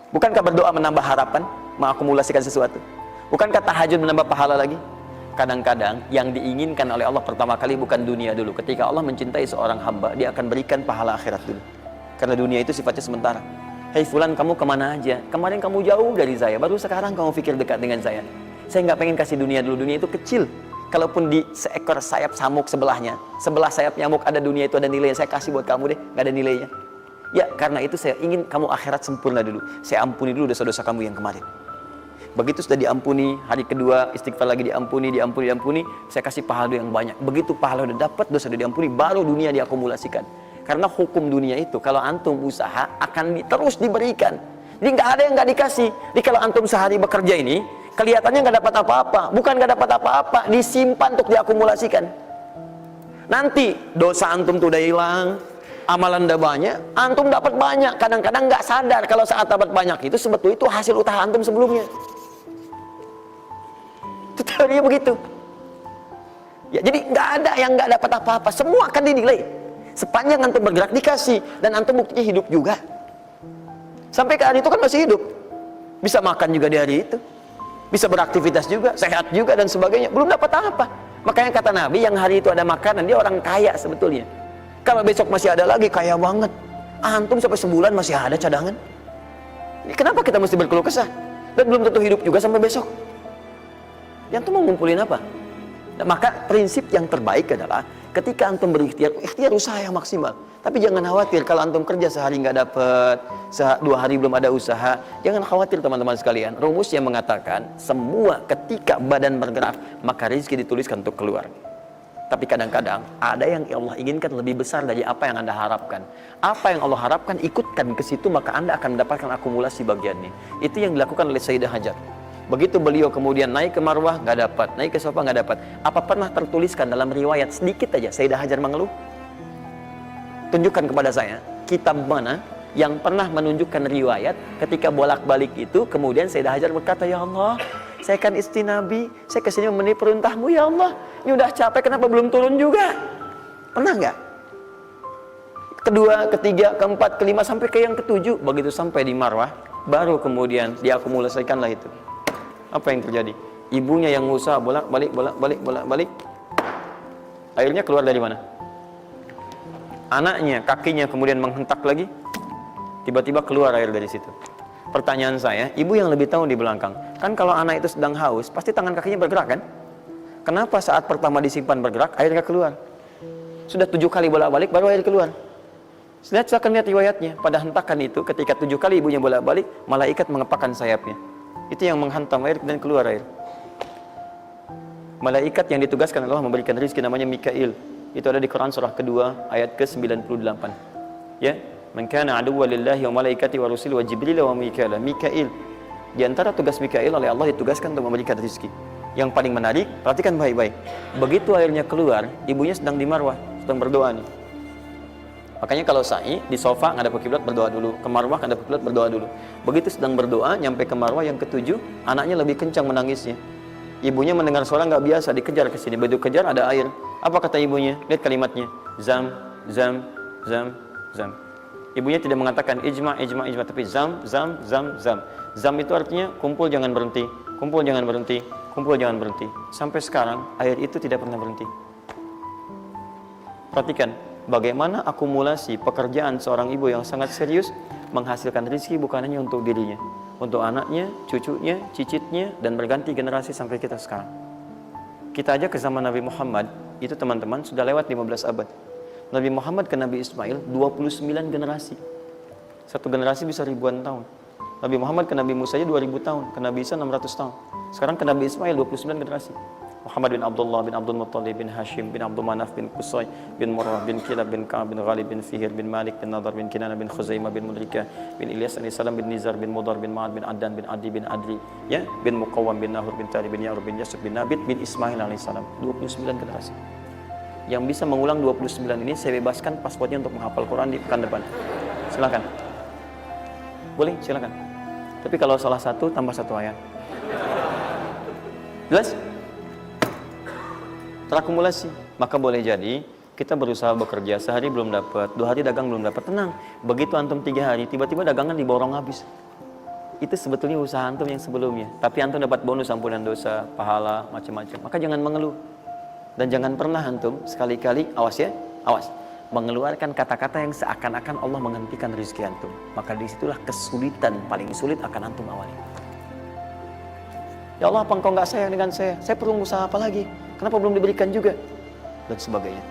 Bukankah berdoa menambah harapan, mengakumulasikan sesuatu? Bukankah tahajud menambah pahala lagi? Kadang-kadang yang diinginkan oleh Allah pertama kali bukan dunia dulu. Ketika Allah mencintai seorang hamba, dia akan berikan pahala akhirat dulu. Karena dunia itu sifatnya sementara. Hei fulan, kamu kemana aja? Kemarin kamu jauh dari saya, baru sekarang kamu pikir dekat dengan saya. Saya nggak pengen kasih dunia dulu, dunia itu kecil. Kalaupun di seekor sayap samuk sebelahnya, sebelah sayap nyamuk ada dunia itu ada nilainya, saya kasih buat kamu deh, nggak ada nilainya. Ya, karena itu saya ingin kamu akhirat sempurna dulu. Saya ampuni dulu dosa-dosa kamu yang kemarin. Begitu sudah diampuni, hari kedua istighfar lagi diampuni, saya kasih pahala yang banyak. Begitu pahala udah dapat, dosa udah diampuni, baru dunia diakumulasikan. Karena hukum dunia itu, kalau antum usaha akan terus diberikan. Jadi nggak ada yang nggak dikasih. Jadi kalau antum sehari bekerja ini, kelihatannya nggak dapat apa-apa. Bukan nggak dapat apa-apa, disimpan untuk diakumulasikan. Nanti dosa antum tuh udah hilang, amalan udah banyak, antum dapat banyak. Kadang-kadang nggak sadar kalau saat dapat banyak itu sebetulnya itu hasil usaha antum sebelumnya. Itu teorinya begitu. Ya, jadi nggak ada yang nggak dapat apa-apa, semua akan dinilai. Sepanjang antum bergerak dikasih, dan antum buktinya hidup juga. Sampai ke hari itu kan masih hidup, bisa makan juga di hari itu, bisa beraktivitas juga, sehat juga dan sebagainya, belum dapat apa. Makanya kata Nabi, yang hari itu ada makanan, dia orang kaya sebetulnya. Kalau besok masih ada lagi, kaya banget. Antum sampai sebulan masih ada cadangan. Kenapa kita mesti berkeluh kesah? Dan belum tentu hidup juga sampai besok. Yang tuh mau ngumpulin apa? Nah, maka prinsip yang terbaik adalah ketika antum berikhtiar, ikhtiar usaha yang maksimal. Tapi jangan khawatir kalau antum kerja sehari nggak dapet, 2 hari belum ada usaha. Jangan khawatir teman-teman sekalian. Rumus yang mengatakan semua ketika badan bergerak, maka rezeki dituliskan untuk keluar. Tapi kadang-kadang ada yang Allah inginkan lebih besar dari apa yang Anda harapkan. Apa yang Allah harapkan, ikutkan ke situ, maka Anda akan mendapatkan akumulasi bagiannya. Itu yang dilakukan oleh Sayyidah Hajar. Begitu beliau kemudian naik ke Marwah, nggak dapat, naik ke Safa, nggak dapat. Apa pernah tertuliskan dalam riwayat sedikit aja Sayyidah Hajar mengeluh? Tunjukkan kepada saya kitab mana yang pernah menunjukkan riwayat ketika bolak-balik itu kemudian Sayyidah Hajar berkata, ya Allah, saya kan istri Nabi, saya kesini memenuhi perintahmu ya Allah, ini udah capek, kenapa belum turun juga? Pernah nggak? Kedua, ketiga, keempat, kelima, sampai ke yang ketujuh. Begitu sampai di Marwah, baru kemudian diakumulasikanlah itu. Apa yang terjadi? Ibunya yang usaha bolak-balik, bolak-balik, bolak-balik, akhirnya keluar dari mana? Anaknya, kakinya kemudian menghentak lagi, tiba-tiba keluar air dari situ. Pertanyaan saya, ibu yang lebih tahu di belakang, kan kalau anak itu sedang haus, pasti tangan kakinya bergerak kan? Kenapa saat pertama disimpan bergerak, airnya keluar? Sudah 7 kali bolak-balik, baru air keluar. Silakan lihat riwayatnya. Pada hentakan itu, ketika 7 kali ibunya bolak-balik, malaikat mengepakkan sayapnya. Itu yang menghantam air dan keluar air. Malaikat yang ditugaskan Allah memberikan rezeki namanya Mikail. Itu ada di Quran surah kedua ayat ke-98. Ya, man kana aduwwan lillahi wa malaikati wa rusuli wa jibril wa mikail. Mikail. Di antara tugas Mikail oleh Allah ditugaskan untuk memberikan rezeki. Yang paling menarik, perhatikan baik-baik. Begitu airnya keluar, ibunya sedang di Marwah, sedang berdoa nih. Makanya kalau sa'i di sofa ngadep ke kiblat berdoa dulu, ke Marwah ngadep ke kiblat berdoa dulu. Begitu sedang berdoa, nyampe ke Marwah yang ketujuh, anaknya lebih kencang menangisnya. Ibunya mendengar suara nggak biasa, dikejar ke sini. Begitu kejar ada air. Apa kata ibunya? Lihat kalimatnya. Zam, zam, zam, zam. Ibunya tidak mengatakan ijma, ijma, ijma, tapi zam, zam, zam, zam. Zam itu artinya kumpul jangan berhenti, kumpul jangan berhenti, kumpul jangan berhenti. Sampai sekarang air itu tidak pernah berhenti. Perhatikan bagaimana akumulasi pekerjaan seorang ibu yang sangat serius menghasilkan rezeki bukan hanya untuk dirinya, untuk anaknya, cucunya, cicitnya, dan berganti generasi sampai kita sekarang. Kita aja ke zaman Nabi Muhammad, itu teman-teman sudah lewat 15 abad. Nabi Muhammad ke Nabi Ismail 29 generasi. Satu generasi bisa ribuan tahun. Nabi Muhammad ke Nabi Musa aja 2000 tahun, ke Nabi Isa 600 tahun. Sekarang ke Nabi Ismail 29 generasi. Muhammad bin Abdullah bin Abdul Muttalib bin Hashim bin Abdul Manaf bin Qusay bin Murrah bin Kilab bin Ka'ab bin Ghalib bin Fihir bin Malik bin Nadar bin Kinana bin Khuzaimah bin Mudrikah bin Ilyas alaihi salam bin Nizar bin Mudar bin Ma'ad bin Addan bin Adi bin Adri, ya, bin Muqawwam bin Nahur bin Tari bin Ya'rub bin Yasub bin Nabit bin Ismail alaihi salam. 29 generasi. Yang bisa mengulang 29 ini saya bebaskan paspornya untuk menghafal Quran di pekan depan. Silakan. Boleh, silakan. Tapi kalau salah satu tambah 1 ayat. Jelas? Terakumulasi. Maka boleh jadi kita berusaha bekerja, sehari belum dapat, 2 hari dagang belum dapat, tenang. Begitu antum 3 hari, tiba-tiba dagangan diborong habis. Itu sebetulnya usaha antum yang sebelumnya. Tapi antum dapat bonus ampunan dosa, pahala, macam-macam. Maka jangan mengeluh. Dan jangan pernah antum sekali-kali, awas ya, awas, mengeluarkan kata-kata yang seakan-akan Allah menghentikan rezeki antum. Maka disitulah kesulitan paling sulit akan antum awali. Ya Allah, apa engkau nggak sayang dengan saya? Saya perlu usaha apa lagi? Kenapa belum diberikan juga? Dan sebagainya.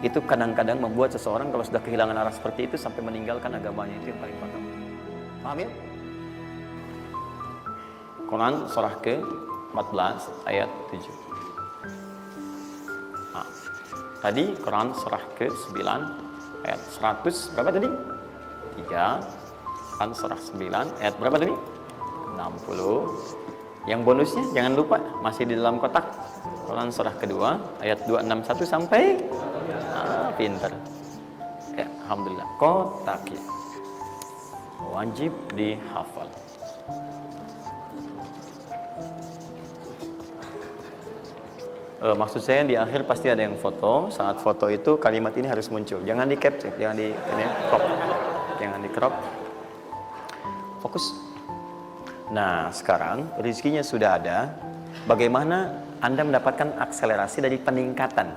Itu kadang-kadang membuat seseorang kalau sudah kehilangan arah seperti itu sampai meninggalkan agamanya, itu yang paling fatal. Paham ya? Quran surah ke-14 ayat 7. Nah, tadi Quran surah ke-9 ayat 100 berapa tadi? 3. Quran surah 9 ayat berapa tadi? 60. Yang bonusnya jangan lupa masih di dalam kotak. Quran surah kedua ayat 261 sampai pinter. Ya, alhamdulillah. Kotak ya. Wajib dihafal. Maksud saya di akhir pasti ada yang foto. Saat foto itu kalimat ini harus muncul. Jangan di capture, jangan di crop, jangan di crop. Fokus. Nah, sekarang rezekinya sudah ada. Bagaimana Anda mendapatkan akselerasi dari peningkatan?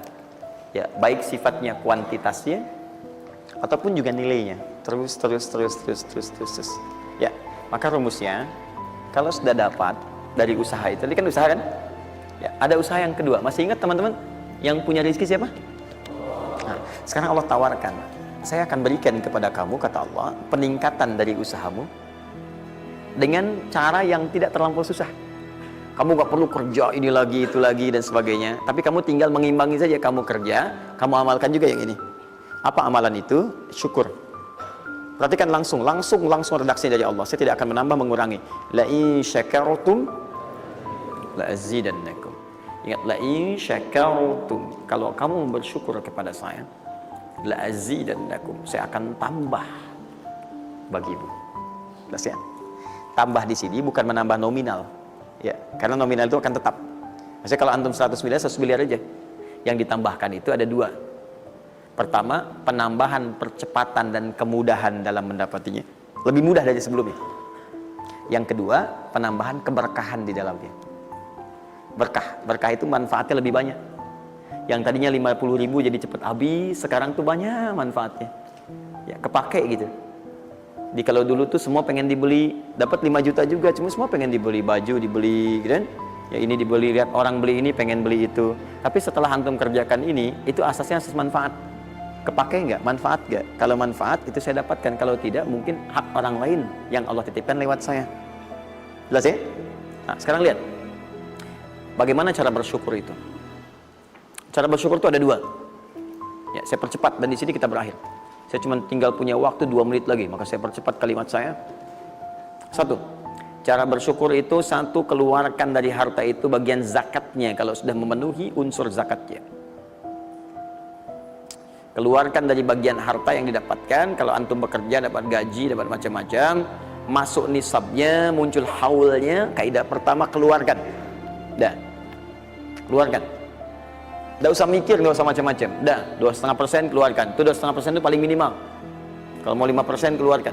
Ya, baik sifatnya kuantitasnya ataupun juga nilainya. Terus. Ya, maka rumusnya kalau sudah dapat dari usaha itu, tadi kan usaha kan? Ya, ada usaha yang kedua. Masih ingat teman-teman yang punya rezeki siapa? Nah, sekarang Allah tawarkan, saya akan berikan kepada kamu, kata Allah, peningkatan dari usahamu dengan cara yang tidak terlampau susah. Kamu gak perlu kerja ini lagi, itu lagi, dan sebagainya. Tapi kamu tinggal mengimbangi saja. Kamu kerja, kamu amalkan juga yang ini. Apa amalan itu? Syukur. Perhatikan langsung redaksi dari Allah. Saya tidak akan menambah, mengurangi. La in syakartum la azidannakum. Ingat, la in syakartum, kalau kamu bersyukur kepada saya, la azidannakum, saya akan tambah bagimu. Jelas ya? Tambah di sini bukan menambah nominal. Ya, karena nominal itu akan tetap. Maksudnya kalau antum 100 miliar aja. Yang ditambahkan itu ada dua. Pertama, penambahan percepatan dan kemudahan dalam mendapatinya. Lebih mudah dari sebelumnya. Yang kedua, penambahan keberkahan di dalamnya. Berkah itu manfaatnya lebih banyak. Yang tadinya 50.000 jadi cepat habis, sekarang tuh banyak manfaatnya. Ya, kepake gitu. Jadi kalau dulu tuh semua pengen dibeli, dapat 5 juta juga, cuma semua pengen dibeli baju, dibeli gitu kan? Ya ini dibeli, lihat orang beli ini, pengen beli itu. Tapi setelah antum kerjakan ini, itu asasnya asas manfaat. Kepake nggak? Manfaat nggak? Kalau manfaat itu saya dapatkan, kalau tidak mungkin hak orang lain yang Allah titipkan lewat saya. Jelas ya? Nah, sekarang lihat. Bagaimana cara bersyukur itu? Cara bersyukur itu ada dua. Ya, saya percepat dan di sini kita berakhir. Saya cuma tinggal punya waktu 2 menit lagi, maka saya percepat kalimat saya. 1. Cara bersyukur itu, 1, keluarkan dari harta itu bagian zakatnya kalau sudah memenuhi unsur zakatnya. Keluarkan dari bagian harta yang didapatkan. Kalau antum bekerja dapat gaji, dapat macam-macam, masuk nisabnya, muncul haulnya, kaidah pertama keluarkan. Dah, keluarkan. Tidak usah mikir, nggak usah macam-macam. Dah, 2,5% keluarkan. Itu 2,5% itu paling minimal. Kalau mau 5% keluarkan.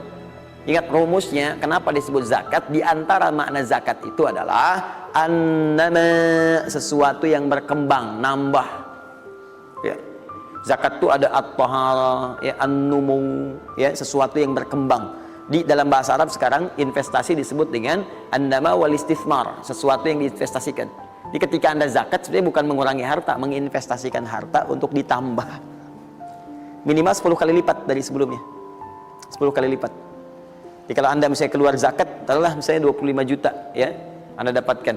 Ingat rumusnya, kenapa disebut zakat? Di antara makna zakat itu adalah annama, sesuatu yang berkembang, nambah. Ya. Zakat itu ada at-tahara, ya, an-numu, ya, sesuatu yang berkembang. Di dalam bahasa Arab sekarang investasi disebut dengan an-nama wal istifmar, sesuatu yang diinvestasikan. Jadi ketika Anda zakat sebenarnya bukan mengurangi harta, menginvestasikan harta untuk ditambah. Minimal 10 kali lipat dari sebelumnya. 10 kali lipat. Jadi kalau Anda misalnya keluar zakat, taruhlah misalnya 25 juta, ya, Anda dapatkan.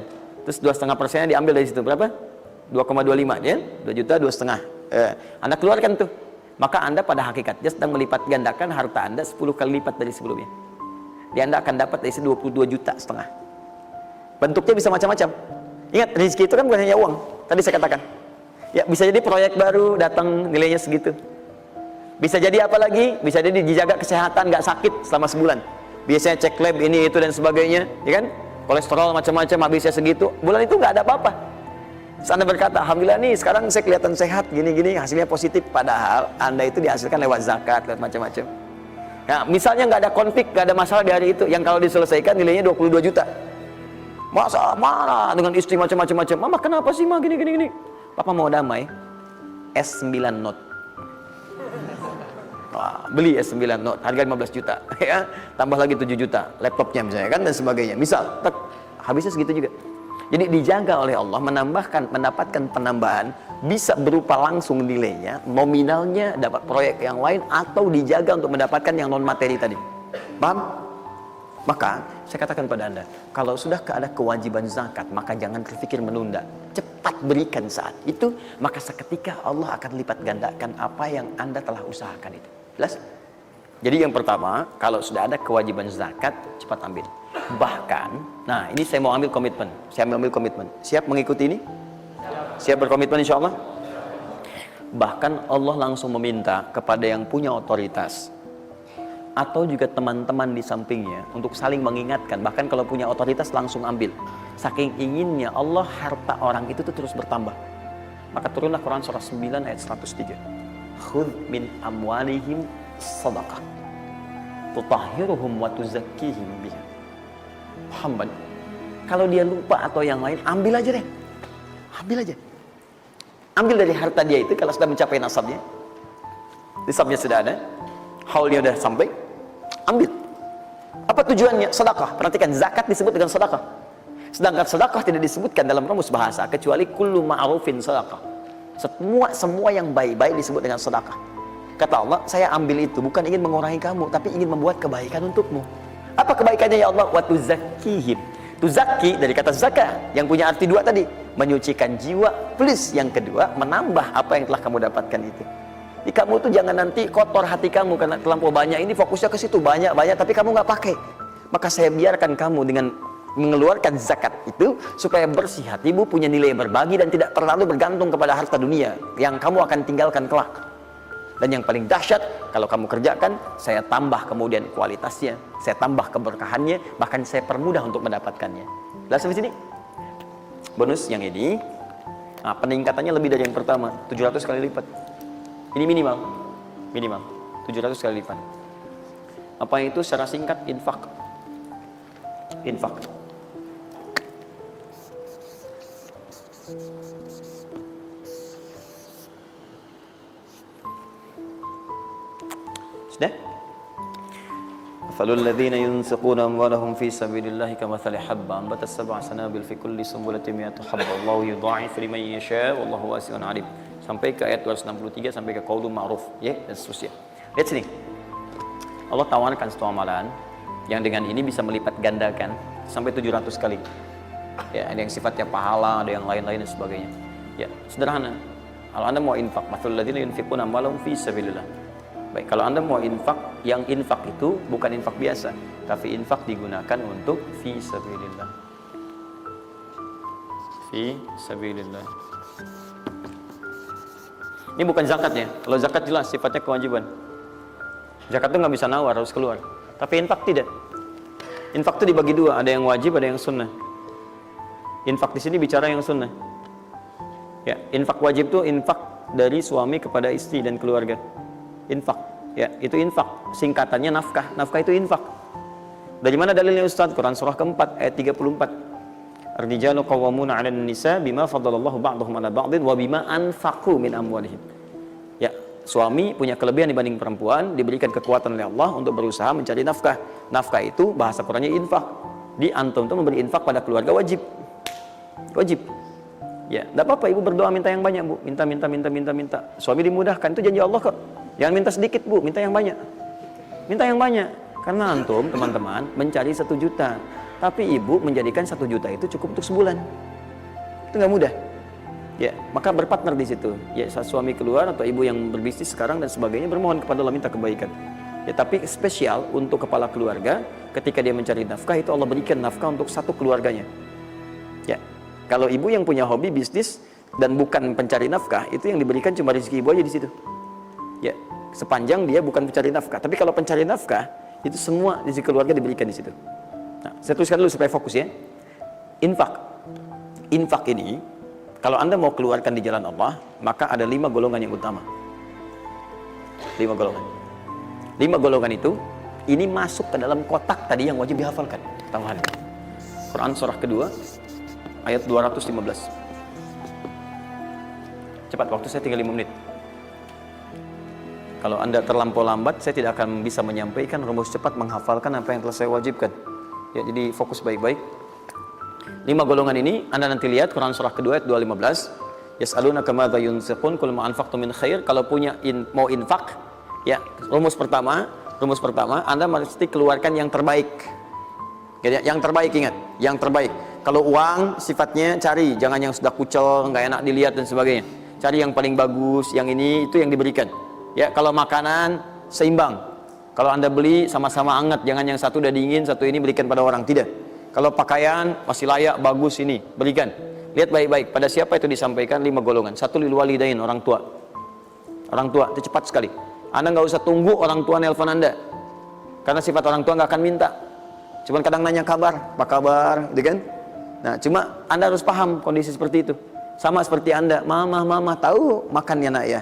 Terus 2,5% diambil dari situ, berapa? 2,25, ya, 2 juta, 2,5. Anda keluarkan tuh. Maka Anda pada hakikatnya sedang melipat gandakan harta Anda 10 kali lipat dari sebelumnya. Jadi Anda akan dapat dari situ 22,5 juta. Bentuknya bisa macam-macam. Ingat, rezeki itu kan bukan hanya uang. Tadi saya katakan. Ya, bisa jadi proyek baru datang nilainya segitu. Bisa jadi apa lagi? Bisa jadi dijaga kesehatan, nggak sakit selama sebulan. Biasanya cek lab ini itu dan sebagainya, ya kan? Kolesterol macam-macam habisnya segitu. Bulan itu nggak ada apa-apa. Anda berkata, alhamdulillah nih sekarang saya kelihatan sehat, gini-gini, hasilnya positif. Padahal Anda itu dihasilkan lewat zakat, lewat macam-macam. Nah, misalnya nggak ada konflik, nggak ada masalah di hari itu, yang kalau diselesaikan nilainya 22 juta. Masa marah dengan istri macam-macam. Mama kenapa sih ma gini. Papa mau damai. S9 Note. Wah, beli S9 Note, harga 15 juta. Ya, tambah lagi 7 juta. Laptopnya misalnya kan dan sebagainya. Misal, habisnya segitu juga. Jadi dijaga oleh Allah, mendapatkan penambahan, bisa berupa langsung nilainya, nominalnya, dapat proyek yang lain, atau dijaga untuk mendapatkan yang non materi tadi. Paham? Maka saya katakan pada Anda, kalau sudah ada kewajiban zakat, maka jangan berpikir menunda. Cepat berikan saat itu, maka seketika Allah akan lipat gandakan apa yang Anda telah usahakan itu. Jelas? Jadi yang pertama, kalau sudah ada kewajiban zakat, cepat ambil. Bahkan, nah ini saya mau ambil komitmen. Saya ambil komitmen. Siap mengikuti ini? Siap berkomitmen insya Allah? Bahkan Allah langsung meminta kepada yang punya otoritas atau juga teman-teman di sampingnya untuk saling mengingatkan. Bahkan kalau punya otoritas langsung ambil. Saking inginnya Allah harta orang itu tuh terus bertambah. Maka turunlah Quran surah 9 ayat 103. Khudh min amwalihim sadaqah tutahhiruhum wa tuzakkihim biha. Muhammad, kalau dia lupa atau yang lain, ambil aja deh. Ambil aja. Ambil dari harta dia itu kalau sudah mencapai nasabnya. Nisabnya sudah ada, haulnya sudah sampai, ambil. Apa tujuannya? Sedekah. Perhatikan, zakat disebut dengan sedekah. Sedangkan sedekah tidak disebutkan dalam rumus bahasa kecuali kullu ma'rufin sedekah. Semua yang baik-baik disebut dengan sedekah. Kata Allah, saya ambil itu bukan ingin mengurangi kamu, tapi ingin membuat kebaikan untukmu. Apa kebaikannya ya Allah? Wa tuzakkihim. Tuzakki dari kata zakah yang punya arti dua tadi, menyucikan jiwa, plus yang kedua menambah apa yang telah kamu dapatkan itu. Jadi kamu tuh jangan nanti kotor hati kamu karena terlampau banyak ini, fokusnya ke situ banyak tapi kamu nggak pakai. Maka saya biarkan kamu dengan mengeluarkan zakat itu supaya bersih hatimu, punya nilai berbagi dan tidak terlalu bergantung kepada harta dunia yang kamu akan tinggalkan kelak. Dan yang paling dahsyat, kalau kamu kerjakan, saya tambah kemudian kualitasnya, saya tambah keberkahannya, bahkan saya permudah untuk mendapatkannya. Jelas sampai sini? Bonus yang ini, nah, peningkatannya lebih dari yang pertama, 700 kali lipat. Ini minimal 700 kali lipat. Apa itu secara singkat? Infak. Sudah? Falul ladzina yunfiquna amwalahum fi sabilillahi kamathali habba ambatat sab'a sanabil fi kulli sunbulatin mi'atu habba wallahu yudha'ifu liman yasha wallahu wasi'un 'alim. Sampai ke ayat 263 sampai ke qaulun ma'ruf, ya, dan seterusnya. Lihat sini. Allah tawarkan satu amalan yang dengan ini bisa melipat gandakan sampai 700 kali. Ya, ada yang sifatnya pahala, ada yang lain-lain dan sebagainya. Ya, sederhana. Kalau Anda mau infak, mathalul ladzina yunfiquna amwalahum fi sabilillah. Baik, kalau Anda mau infak, yang infak itu bukan infak biasa, tapi infak digunakan untuk fi sabilillah. Fi sabilillah. Ini bukan zakatnya. Kalau zakat jelas sifatnya kewajiban. Zakat itu nggak bisa nawar, harus keluar. Tapi infak tidak. Infak itu dibagi dua, ada yang wajib, ada yang sunnah. Infak di sini bicara yang sunnah. Ya, infak wajib itu infak dari suami kepada istri dan keluarga. Infak, ya, itu infak. Singkatannya nafkah. Nafkah itu infak. Dari mana dalilnya Ustaz? Quran surah keempat ayat 34. Ar-rijalu qawwamuna 'alan nisa bima faddalallahu ba'dahum 'ala ba'din wa bima anfaqu min amwalihim. Ya, suami punya kelebihan dibanding perempuan, diberikan kekuatan oleh Allah untuk berusaha mencari nafkah. Nafkah itu bahasa Qur'annya infak. Di antum itu memberi infak pada keluarga wajib. Wajib. Ya, enggak apa-apa ibu berdoa minta yang banyak, Bu. Minta. Suami dimudahkan, itu janji Allah kok. Jangan minta sedikit, Bu, minta yang banyak. Minta yang banyak. Karena antum, teman-teman, mencari 1 juta. Tapi ibu menjadikan 1 juta itu cukup untuk sebulan. Itu nggak mudah. Ya, maka berpartner di situ. Ya, saat suami keluar atau ibu yang berbisnis sekarang dan sebagainya, bermohon kepada Allah minta kebaikan. Ya, tapi spesial untuk kepala keluarga, ketika dia mencari nafkah, itu Allah berikan nafkah untuk satu keluarganya. Ya, kalau ibu yang punya hobi bisnis dan bukan pencari nafkah, itu yang diberikan cuma rezeki ibu aja di situ. Ya, sepanjang dia bukan pencari nafkah. Tapi kalau pencari nafkah, itu semua rezeki keluarga diberikan di situ. Nah, saya tuliskan dulu supaya fokus ya. Infak ini, kalau Anda mau keluarkan di jalan Allah, maka ada 5 golongan yang utama. 5 golongan. 5 golongan itu, ini masuk ke dalam kotak tadi yang wajib dihafalkan. Tambahan. Quran surah kedua, ayat 215. Cepat, waktu saya tinggal 5 menit. Kalau Anda terlampau lambat, saya tidak akan bisa menyampaikan rumus cepat menghafalkan apa yang telah saya wajibkan. Ya, jadi fokus baik-baik. 5 golongan ini Anda nanti lihat Quran surah kedua ayat 215. Yas'alunaka madza yunfiqun qul ma anfaqtum min khair. Kalau punya mau infak, ya, rumus pertama Anda mesti keluarkan yang terbaik. Ya, yang terbaik, ingat, yang terbaik. Kalau uang sifatnya cari, jangan yang sudah kucel, nggak enak dilihat dan sebagainya. Cari yang paling bagus, yang ini itu yang diberikan. Ya, kalau makanan seimbang. Kalau Anda beli sama-sama hangat, jangan yang satu udah dingin, satu ini berikan pada orang, tidak. Kalau pakaian masih layak, bagus ini, berikan. Lihat baik-baik, pada siapa itu disampaikan 5 golongan. 1 lil walidain, orang tua. Orang tua, itu cepat sekali. Anda nggak usah tunggu orang tua nelpon Anda. Karena sifat orang tua nggak akan minta. Cuman kadang nanya kabar, apa kabar, gitu kan? Nah, cuma Anda harus paham kondisi seperti itu. Sama seperti Anda, mama tahu makannya nak ya,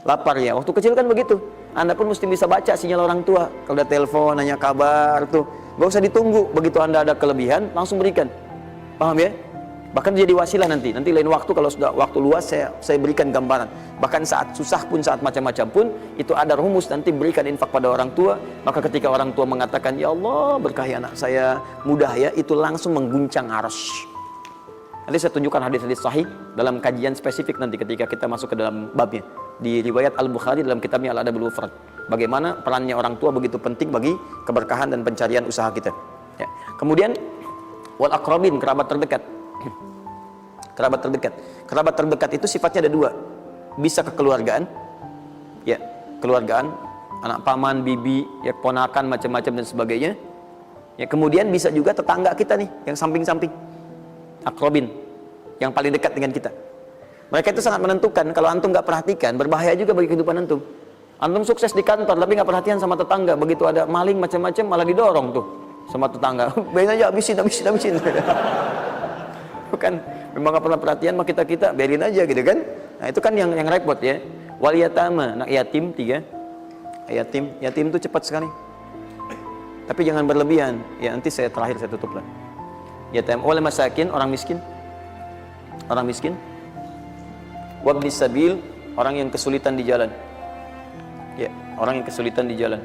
lapar ya. Waktu kecil kan begitu. Anda pun mesti bisa baca sinyal orang tua. Kalau udah telepon, nanya kabar tuh, gak usah ditunggu. Begitu Anda ada kelebihan, langsung berikan. Paham ya? Bahkan jadi wasilah nanti lain waktu kalau sudah waktu luas saya berikan gambaran. Bahkan saat susah pun, saat macam-macam pun, itu ada rumus nanti berikan infak pada orang tua. Maka ketika orang tua mengatakan, ya Allah berkahi anak saya, mudah ya, itu langsung mengguncang arsy. Nanti saya tunjukkan hadis-hadis sahih dalam kajian spesifik nanti ketika kita masuk ke dalam babnya. Di riwayat Al-Bukhari dalam kitabnya Al-Adabul Mufrad. Bagaimana perannya orang tua begitu penting bagi keberkahan dan pencarian usaha kita. Ya. Kemudian wal aqrabin, kerabat terdekat. Kerabat terdekat itu sifatnya ada dua. Bisa kekeluargaan, ya, keluargaan, anak paman, bibi, ya, ponakan, macam-macam dan sebagainya. Ya, kemudian bisa juga tetangga kita nih, yang samping-samping. Akrobin, yang paling dekat dengan kita. Mereka itu sangat menentukan. Kalau antum nggak perhatikan, berbahaya juga bagi kehidupan antum. Antum sukses di kantor, tapi nggak perhatian sama tetangga. Begitu ada maling macam-macam, malah didorong tuh sama tetangga. Biarin aja, habisin. Bukan, memang nggak pernah perhatian sama kita, biarin aja gitu kan. Nah itu kan yang repot ya. Wal yatama, anak yatim 3. Yatim itu cepat sekali. Tapi jangan berlebihan. Ya nanti saya tutup lah. Yatim wal masakin, orang miskin. Wabni sabil, orang yang kesulitan di jalan. Ya, orang yang kesulitan di jalan.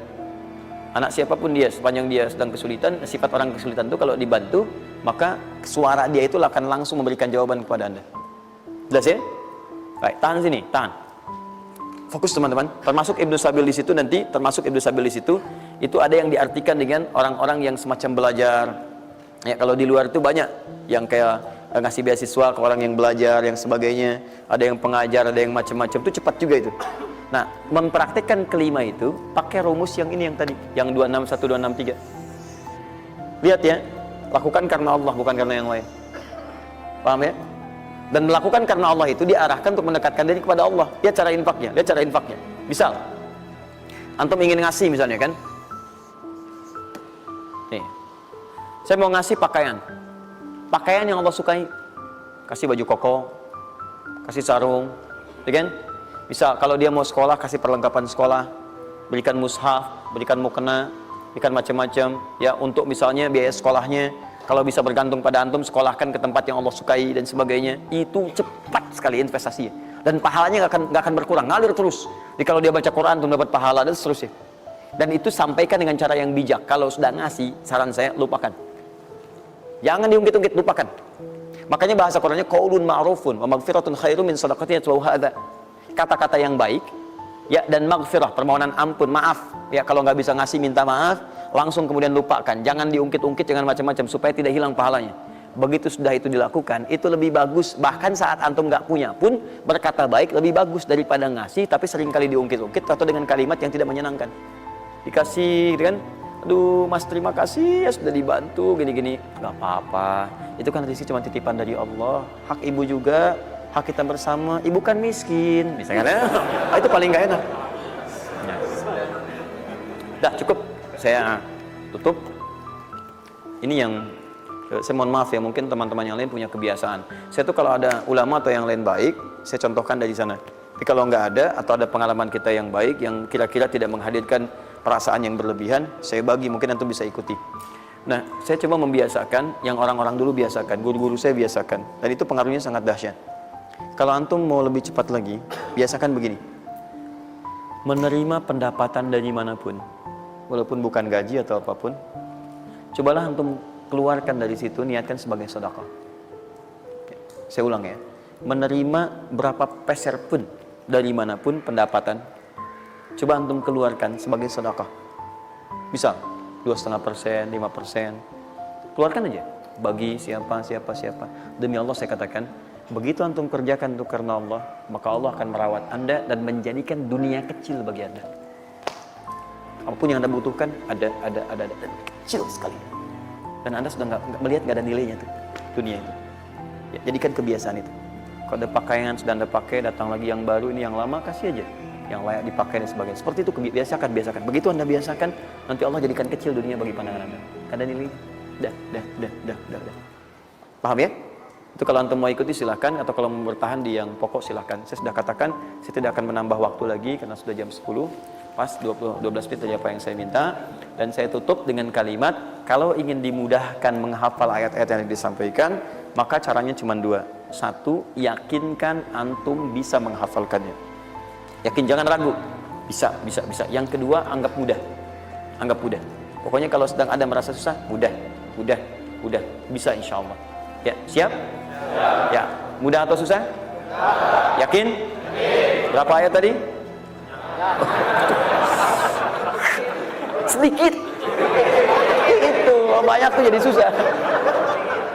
Anak siapapun dia, sepanjang dia sedang kesulitan, sifat orang kesulitan itu kalau dibantu, maka suara dia itu akan langsung memberikan jawaban kepada Anda. Jelas ya? Baik, tahan sini, tahan. Fokus teman-teman. Termasuk Ibnu Sabil di situ nanti, itu ada yang diartikan dengan orang-orang yang semacam belajar. Ya, kalau di luar itu banyak yang kayak ngasih beasiswa ke orang yang belajar, yang sebagainya. Ada yang pengajar, ada yang macam-macam. Itu cepat juga itu. Nah, mempraktekkan kelima itu pakai rumus yang ini yang tadi, yang 261, 263. Lihat ya, lakukan karena Allah, bukan karena yang lain. Paham ya? Dan melakukan karena Allah itu diarahkan untuk mendekatkan diri kepada Allah. Lihat cara infaknya. Misal, antum ingin ngasih misalnya kan? Nih, saya mau ngasih pakaian yang Allah sukai. Kasih baju koko, kasih sarung, ya kan? Bisa kalau dia mau sekolah, kasih perlengkapan sekolah, berikan mushaf, berikan mukena, berikan macam-macam ya, untuk misalnya biaya sekolahnya. Kalau bisa bergantung pada antum, sekolahkan ke tempat yang Allah sukai dan sebagainya. Itu cepat sekali investasinya, dan pahalanya nggak akan berkurang, ngalir terus. Jadi kalau dia baca Quran tuh dapat pahala dan seterusnya. Dan itu sampaikan dengan cara yang bijak. Kalau sudah ngasih, saran saya lupakan. Jangan diungkit-ungkit, lupakan. Makanya bahasa Qurannya qaulun ma'rufun wa maghfiratun khairum min shadaqatin yatba'uha adza. Kata-kata yang baik ya, dan maghfirah, permohonan ampun, maaf ya. Kalau nggak bisa ngasih, minta maaf, langsung kemudian lupakan. Jangan diungkit-ungkit, jangan macam-macam, supaya tidak hilang pahalanya. Begitu sudah itu dilakukan, itu lebih bagus. Bahkan saat antum nggak punya pun, berkata baik lebih bagus daripada ngasih tapi seringkali diungkit-ungkit atau dengan kalimat yang tidak menyenangkan. Dikasih gitu kan, aduh mas terima kasih ya sudah dibantu gini-gini. Nggak apa-apa, itu kan rezeki cuma titipan dari Allah. Hak ibu juga, hak kita bersama. Ibu kan miskin misalnya. Itu paling nggak enak ya. Dah cukup, saya tutup. Ini yang saya mohon maaf ya, mungkin teman-teman yang lain punya kebiasaan. Saya tuh kalau ada ulama atau yang lain baik, saya contohkan dari sana. Tapi kalau nggak ada, atau ada pengalaman kita yang baik yang kira-kira tidak menghadirkan perasaan yang berlebihan, saya bagi, mungkin antum bisa ikuti. Nah, saya coba membiasakan yang orang-orang dulu biasakan, guru-guru saya biasakan, dan itu pengaruhnya sangat dahsyat. Kalau antum mau lebih cepat lagi, biasakan begini. Menerima pendapatan dari manapun, walaupun bukan gaji atau apapun, cobalah antum keluarkan dari situ, niatkan sebagai sedekah. Saya ulang ya, menerima berapa peser pun dari manapun pendapatan, coba antum keluarkan sebagai sedekah. Misal 2,5%, 5%, keluarkan aja, bagi siapa. Demi Allah saya katakan, begitu antum kerjakan itu karena Allah, maka Allah akan merawat anda dan menjadikan dunia kecil bagi anda. Apapun yang anda butuhkan ada kecil sekali. Dan anda sudah nggak melihat, nggak ada nilainya tuh dunia itu. Ya, jadikan kebiasaan itu. Kalau ada pakaian sudah anda pakai, datang lagi yang baru, ini yang lama kasih aja, yang layak dipakai dan sebagainya. Seperti itu biasakan. Begitu anda biasakan, nanti Allah jadikan kecil dunia bagi pandangan anda. Ada nilai. Dah. Paham ya? Itu kalau antum mau ikuti silahkan, atau kalau mau bertahan di yang pokok silahkan. Saya sudah katakan, saya tidak akan menambah waktu lagi karena sudah jam 10. Pas 12 menit saja apa yang saya minta. Dan saya tutup dengan kalimat, kalau ingin dimudahkan menghafal ayat-ayat yang disampaikan, maka caranya cuma dua. Satu, yakinkan antum bisa menghafalkannya. Yakin, jangan ragu. Bisa. Yang kedua, anggap mudah. Anggap mudah. Pokoknya kalau sedang ada merasa susah, mudah. Bisa insya Allah. Ya, siap? Ya. Mudah atau susah? Yakin? Berapa ayat tadi? Sedikit. Itu banyak tuh jadi susah.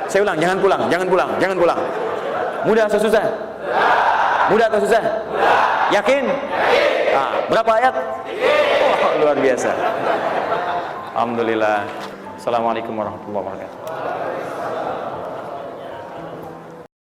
Saya ulang, jangan pulang. Mudah atau susah? Mudah atau susah? Yakin? Berapa ayat? Luar biasa. Alhamdulillah. Assalamualaikum warahmatullahi wabarakatuh.